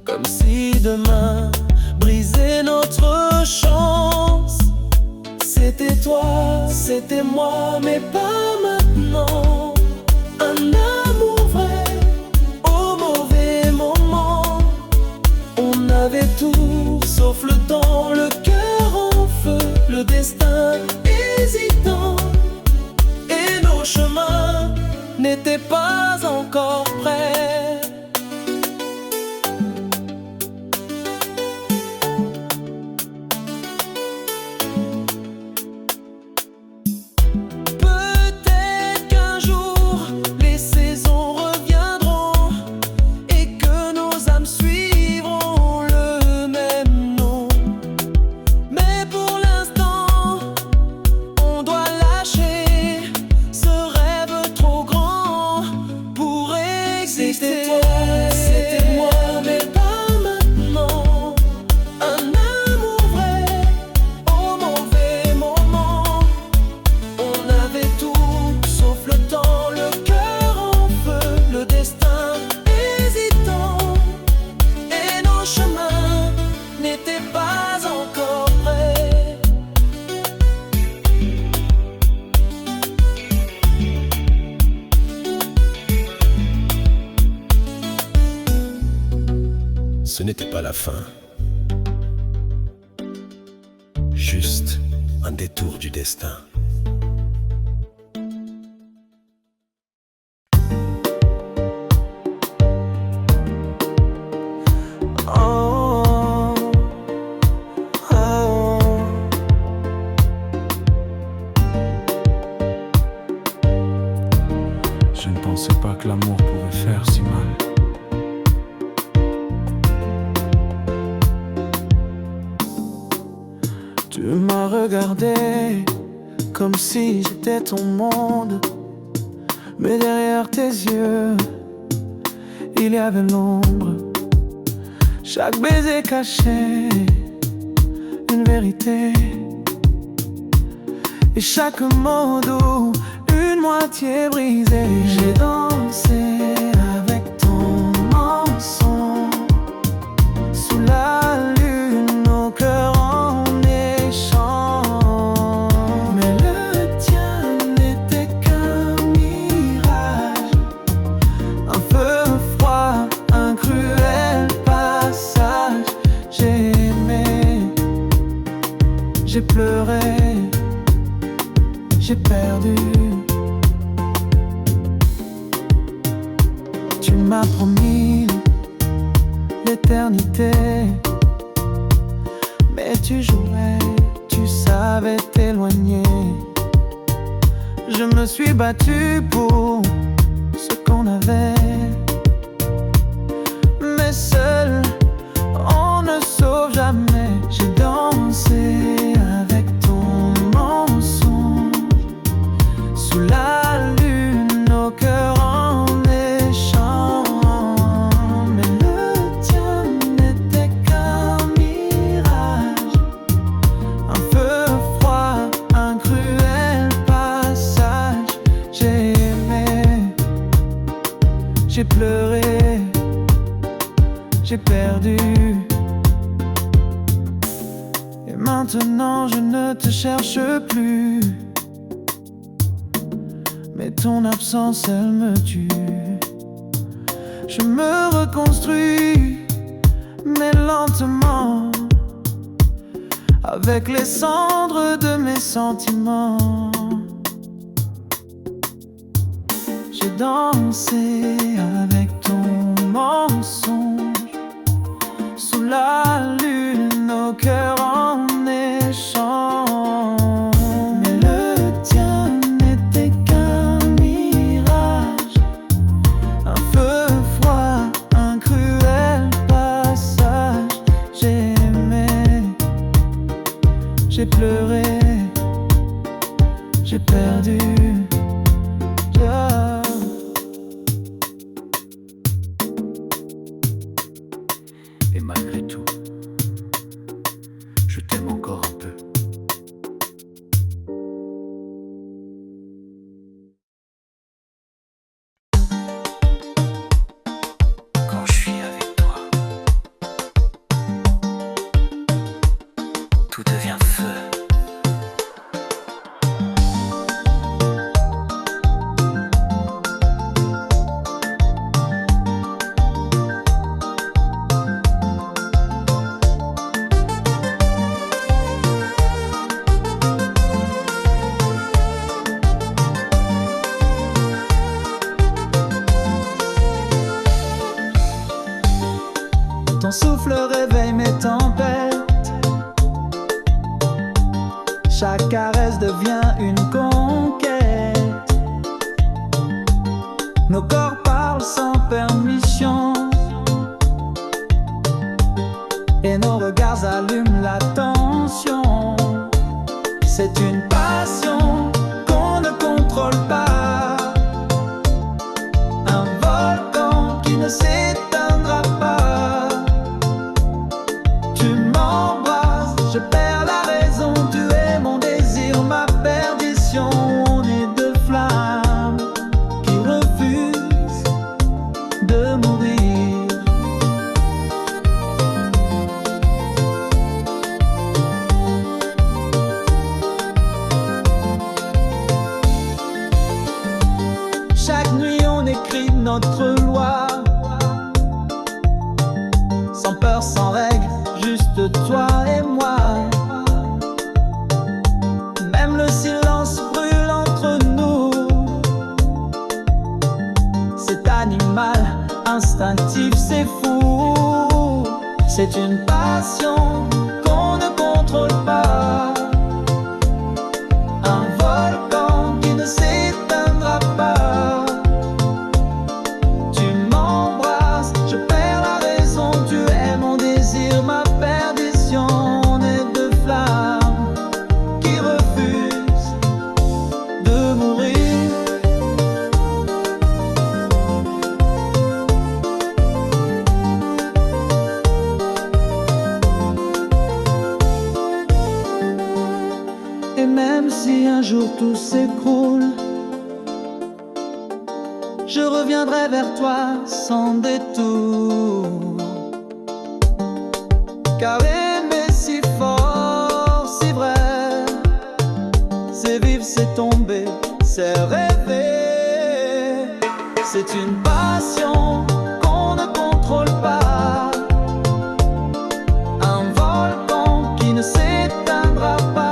comme si demain brisait notre chance. C'était toi, c'était moi, mais pas maintenant. Un amour vrai au mauvais moment. On avait tout sauf le temps, le cœur en feu, le destin hésitant. Et nos chemins n'étaient pas encore prêts. Peut-être qu'un jour les saisons reviendront et que nos âmes suivront le même nom. Mais pour l'instant, on doit lâcher ce rêve trop grand pour exister. C'était moi, mais pas maintenant. Un amour vrai au mauvais moment. On avait tout sauf le temps, le cœur en feu, le destin hésitant. Et nos chemins n'étaient pas encore prêts. Ce n'était pas la fin, juste un détour du destin. Oh, oh. Je ne pensais pas que l'amour pouvait faire si mal. Tu m'as regardé comme si j'étais ton monde, mais derrière tes yeux, il y avait l'ombre. Chaque baiser cachait une vérité, et chaque mot doux, une moitié brisée. J'ai dansé avec ton mensonge sous la lune, nos cœurs en échange. Mais le tien n'était qu'un mirage, un feu froid, un cruel passage. J'ai J'ai pleuré, j'ai perdu. Tu m'as promis l'éternité, mais tu jouais, tu savais t'éloigner. Je me suis battu pour ce qu'on avait, mais seul on ne sauve jamais. J'ai dansé avec ton mensonge sous la lune, nos cœurs en échange. Mais le tien n'était qu'un mirage, un feu froid, un cruel passage. J'ai aimé, j'ai pleuré, j'ai perdu. Et maintenant je ne te cherche plus, mais ton absence elle me tue. Je me reconstruis, mais lentement, avec les cendres de mes sentiments. J'ai dansé avec ton mensonge sous la lune, nos cœurs en échange. Mais le tien n'était qu'un mirage, un feu froid, un cruel passage. J'ai aimé, j'ai pleuré, j'ai perdu. Et malgré tout, je t'aime encore un peu. Quand je suis avec toi, tout devient feu. Ton souffle réveille mes tempêtes, chaque caresse devient une conquête. Nos corps parlent sans permission, et nos regards allument la tension. C'est une passion qu'on ne contrôle pas, un volcan qui ne s'éteindra pas. Je perds la raison, tu es mon désir, ma perdition. On est deux flammes qui refusent de mourir. Chaque nuit on écrit notre loi, sans peur, sans règle, juste toi et moi. Même le silence brûle entre nous. C'est animal, instinctif, c'est fou. C'est une passion qu'on ne contrôle pas, un volcan qui ne s'éteindra pas. Tu m'embrasses, je perds la raison, tu es mon désir, ma perdition. On est deux flammes qui refusent de mourir. Et même si un jour tout s'écroule, je reviendrai vers toi sans détour. Car aimer si fort, si vrai, c'est vivre, c'est tomber, c'est rêver. C'est une passion qu'on ne contrôle pas, un volcan qui ne s'éteindra pas.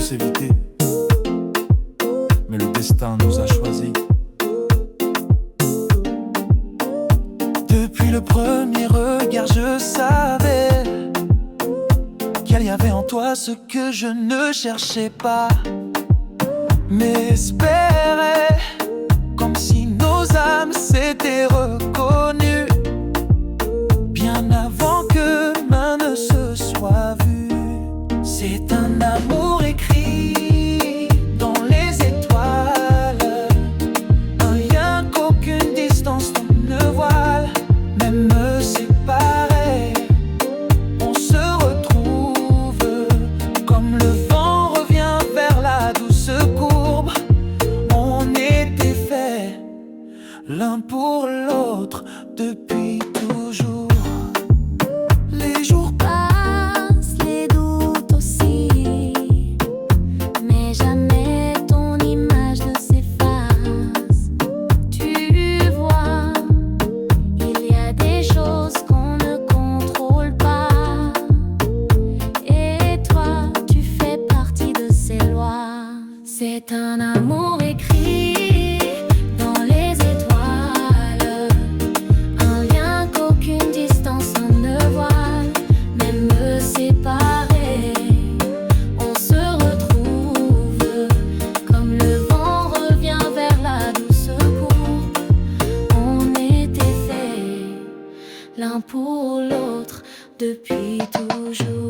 s'éviter, mais le destin nous a choisis. Depuis le premier regard, je savais qu'il y avait en toi ce que je ne cherchais pas, mais espérais, comme si nos âmes s'étaient reconnues bien avant que main ne se soit vue. C'est un amour écrit dans les étoiles, un lien qu'aucune distance ne voile. Même séparés, on se retrouve, comme le vent revient vers la douce courbe. On était faits l'un pour l'autre depuis toujours. Les jours Passent, les doutes aussi, mais jamais ton image ne s'efface. Tu vois, il y a des choses qu'on ne contrôle pas, et toi, tu fais partie de ces lois. C'est un amour écrit dans les étoiles, un lien qu'aucune distance ne voile. Même séparés, on se retrouve, comme le vent revient vers la douce courbe. On était faits l'un pour l'autre depuis toujours.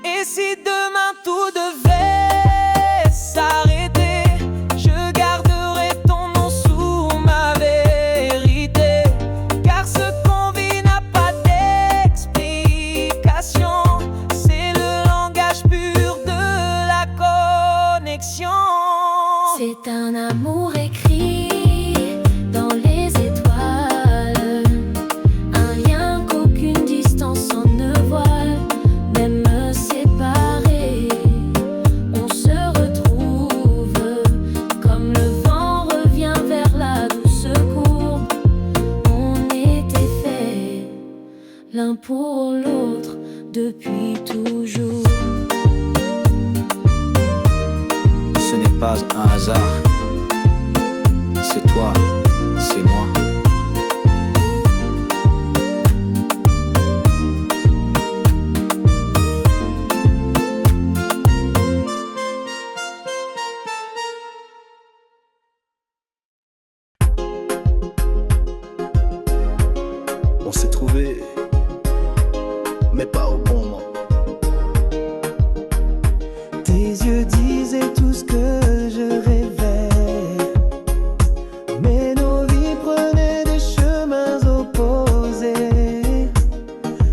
Et si demain tout devait s'arrêter, je garderai ton nom sous ma vérité. Car ce qu'on vit n'a pas d'explication, c'est le langage pur de la connexion. C'est un amour écrit dans les étoiles, un lien qu'aucune distance ne voile. Même séparés, on se retrouve, comme le vent revient vers la douce courbe. On était faits l'un pour l'autre depuis toujours. Ce n'est pas un hasard. C'est toi, c'est moi. On s'est trouvé, mais pas au bon moment. Tes yeux disaient tout ce que je rêvais, mais nos vies prenaient des chemins opposés.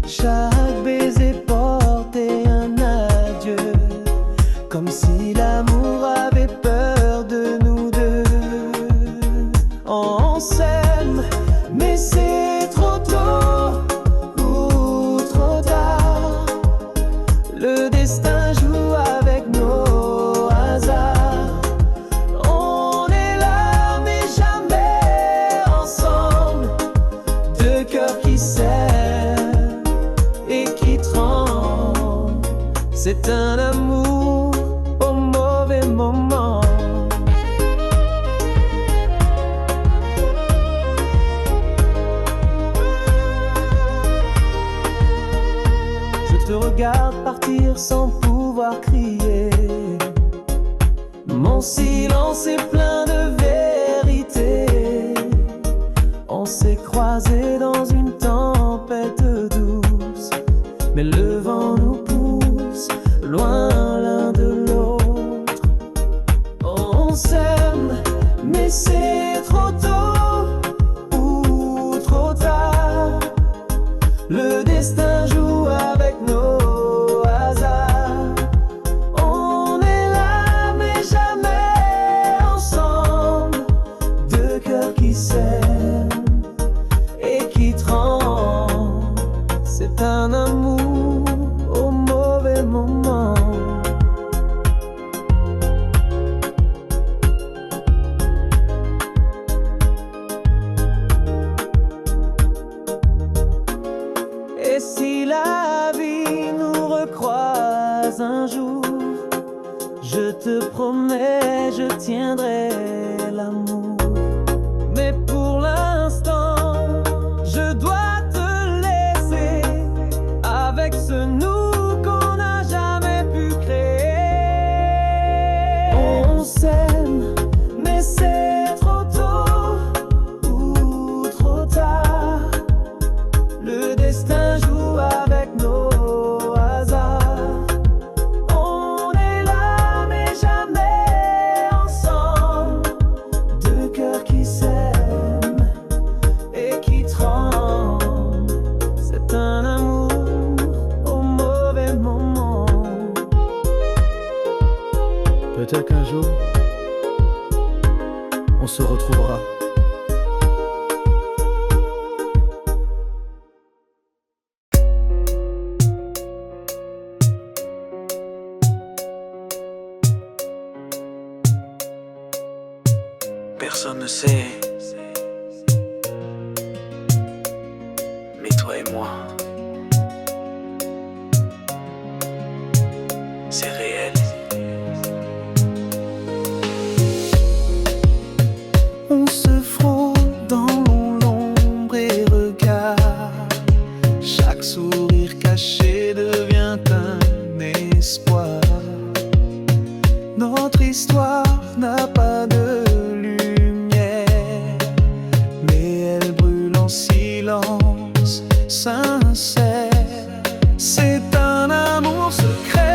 Chaque baiser portait un adieu, comme si l'amour avait peur de nous deux. On s'aime, mais c'est trop tôt ou trop tard. Le destin joue avec nos hasards. On est là mais jamais ensemble. Deux cœurs qui s'aiment et qui tremblent. C'est un amour au mauvais moment. Je te regarde partir sans pouvoir crier. Mon silence est plein de vérité. On s'est croisés dans une tempête douce, mais le vent nous pousse loin l'un de l'autre. On s'aime, mais c'est trop tôt ou trop tard. Le destin joue avec nos hasards. On est là mais jamais ensemble. Je te promets, je tiendrai l'amour. Mais pour l'instant, je dois te laisser avec ce nous qu'on n'a jamais pu créer. On s'aime, mais c'est trop tôt ou trop tard. Le destin joue avec nos hasards. On est là, mais jamais ensemble. Deux cœurs qui s'aiment et qui tremblent. C'est un amour au mauvais moment. Peut-être qu'un jour, on se retrouvera. Personne ne sait, mais toi et moi, c'est réel. On se frôle dans l'ombre et regarde. Chaque sourire caché devient un espoir. Notre histoire n'a pas de lumière, mais elle brûle en silence sincère. C'est un amour secret,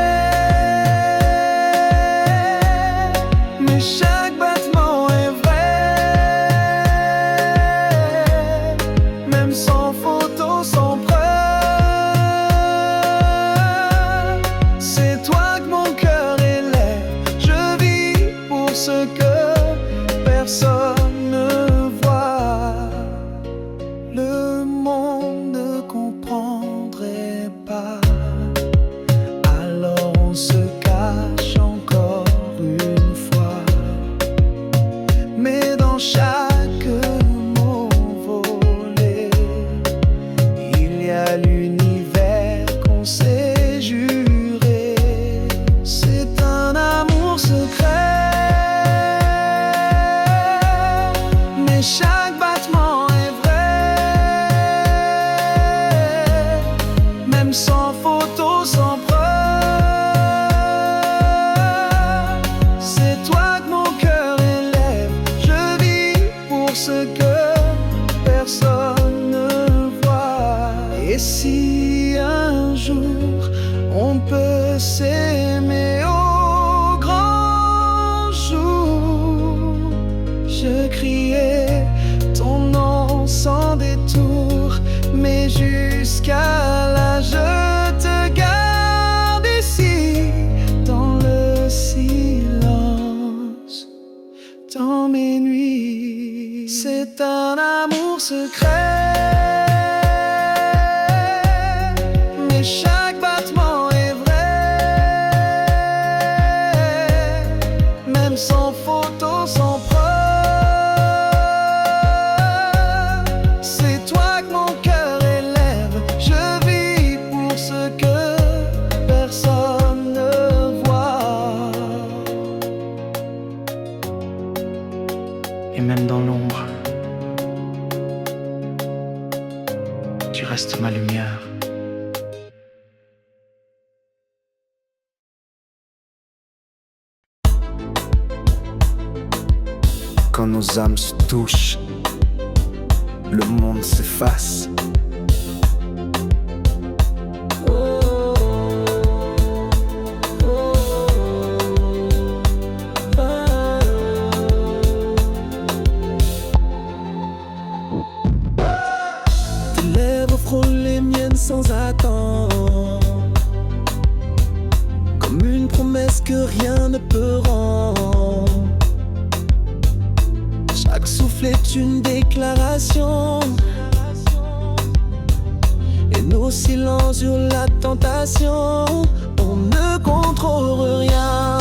mais chaque battement est vrai, même sans photo, sans preuve. C'est toi que mon cœur élève, je vis pour ce que personne ne voit. Le monde ne comprendrait pas, alors on se cache encore une fois. Mais dans chaque mot volé, il y a l'univers qu'on s'est juré. C'est un amour secret, mais chaque battement est vrai, même sans photo, sans preuve. C'est toi que mon cœur élève, je vis pour ce que personne ne voit. Et si un jour on peut s'aimer au grand jour, je crierai ton nom sans détour, mais jusqu'à là je te garde ici, dans le silence, dans mes nuits. C'est un amour secret, mais chaque battement est vrai, même sans photo, sans preuve. C'est toi que mon cœur élève, je vis pour ce que personne ne voit. Et même dans l'ombre, tu restes ma lumière. Quand nos âmes se touchent, le monde s'efface. Tes lèvres frôlent les miennes sans attendre, comme une promesse que rien ne peut rendre. Chaque souffle est une déclaration, et nos silences hurlent la tentation. On ne contrôle rien,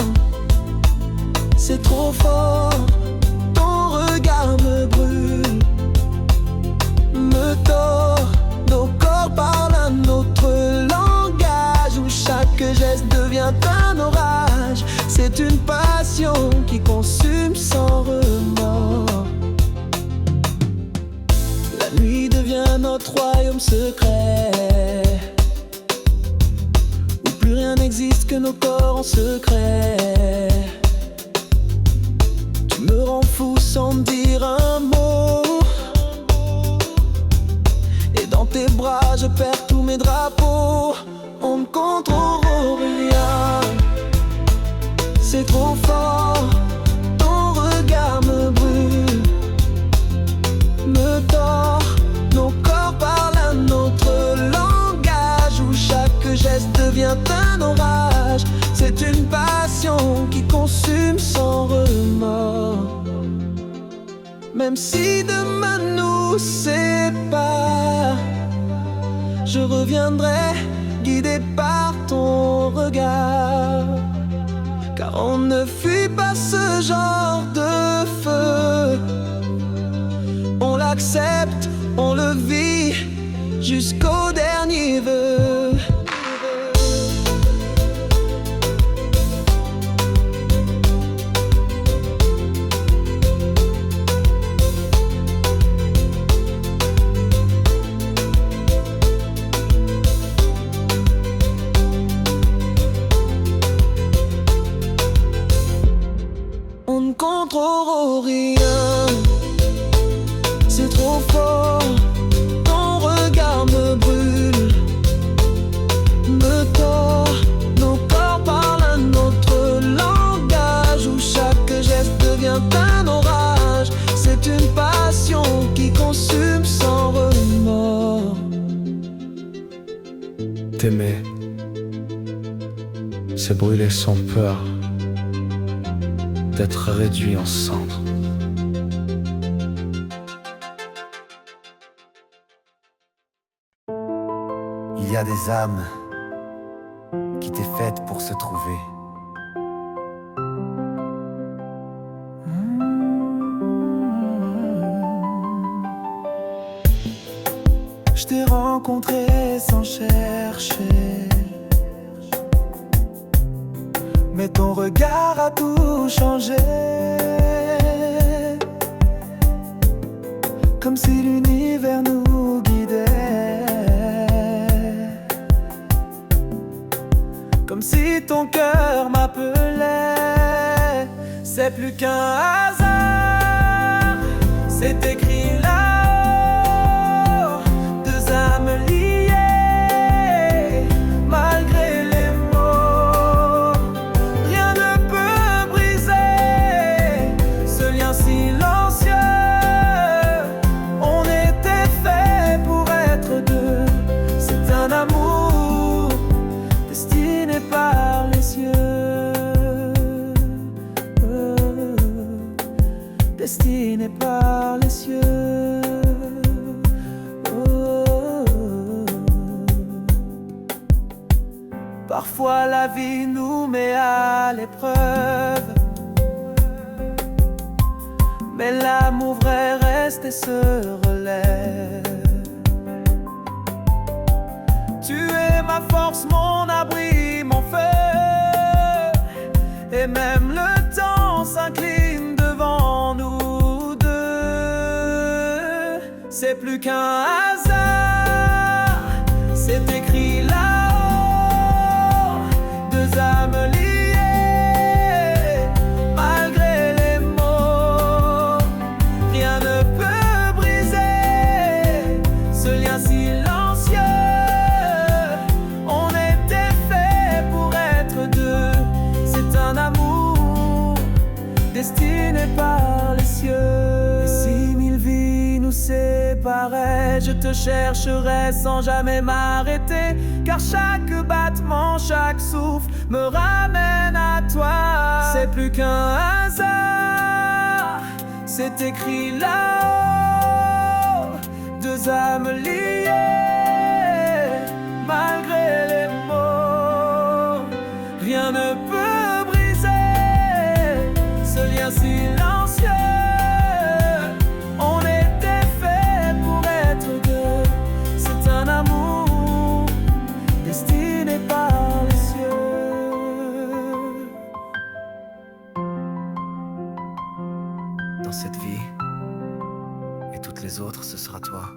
c'est trop fort. Ton regard me brûle, me tord. Nos corps parlent un autre langage, où chaque geste devient un orage. C'est secret, où plus rien n'existe que nos corps en secret. Tu me rends fou sans me dire un mot, et dans tes bras je perds tous mes drapeaux. On ne contrôle rien, c'est trop fort. Ton regard me brûle, me tord. Nos corps parlent un autre langage, où chaque geste devient un orage. C'est une passion qui consume sans remords. Même si demain nous sépare, je reviendrai guidé par ton regard. Car on ne fuit pas ce genre de feu, on l'accepte, on le vit jusqu'au dernier vœu. On ne contrôle rien, c'est trop fort. Ton regard me brûle, me tord. Nos corps parlent un autre langage, où chaque geste devient un orage. C'est une passion qui consume sans remords. T'aimer, c'est brûler sans peur d'être réduit en cendres. Il y a des âmes qui étaient faites pour se trouver. Je t'ai rencontré sans chercher, mais ton regard a tout changé. Comme si l'univers nous guidait, comme si ton cœur m'appelait. C'est plus qu'un hasard, c'est écrit là-haut. Deux âmes liées, malgré les mots. Rien ne peut briser ce lien silencieux. On était fait pour être deux. C'est un amour destiné par les cieux. Destiné par les cieux. Parfois la vie nous met à l'épreuve, mais l'amour vrai reste et se relève. Tu es ma force, mon abri, mon feu, et même le temps s'incline devant nous deux. C'est plus qu'un hasard, c'est écrit là-haut. Deux âmes liées, malgré les mots. Rien ne peut briser ce lien silencieux. On était fait pour être deux. C'est un amour destiné par les cieux. Et si mille vies nous séparaient, je te chercherai sans jamais m'arrêter. Car chaque battement, chaque souffle me ramène à toi. C'est plus qu'un hasard, c'est écrit là-haut. Deux âmes liées, malgré les mots. Rien ne peut briser ce lien silencieux. On était fait pour être deux. C'est un amour destiné par les cieux. Dans cette vie et toutes les autres, ce sera toi.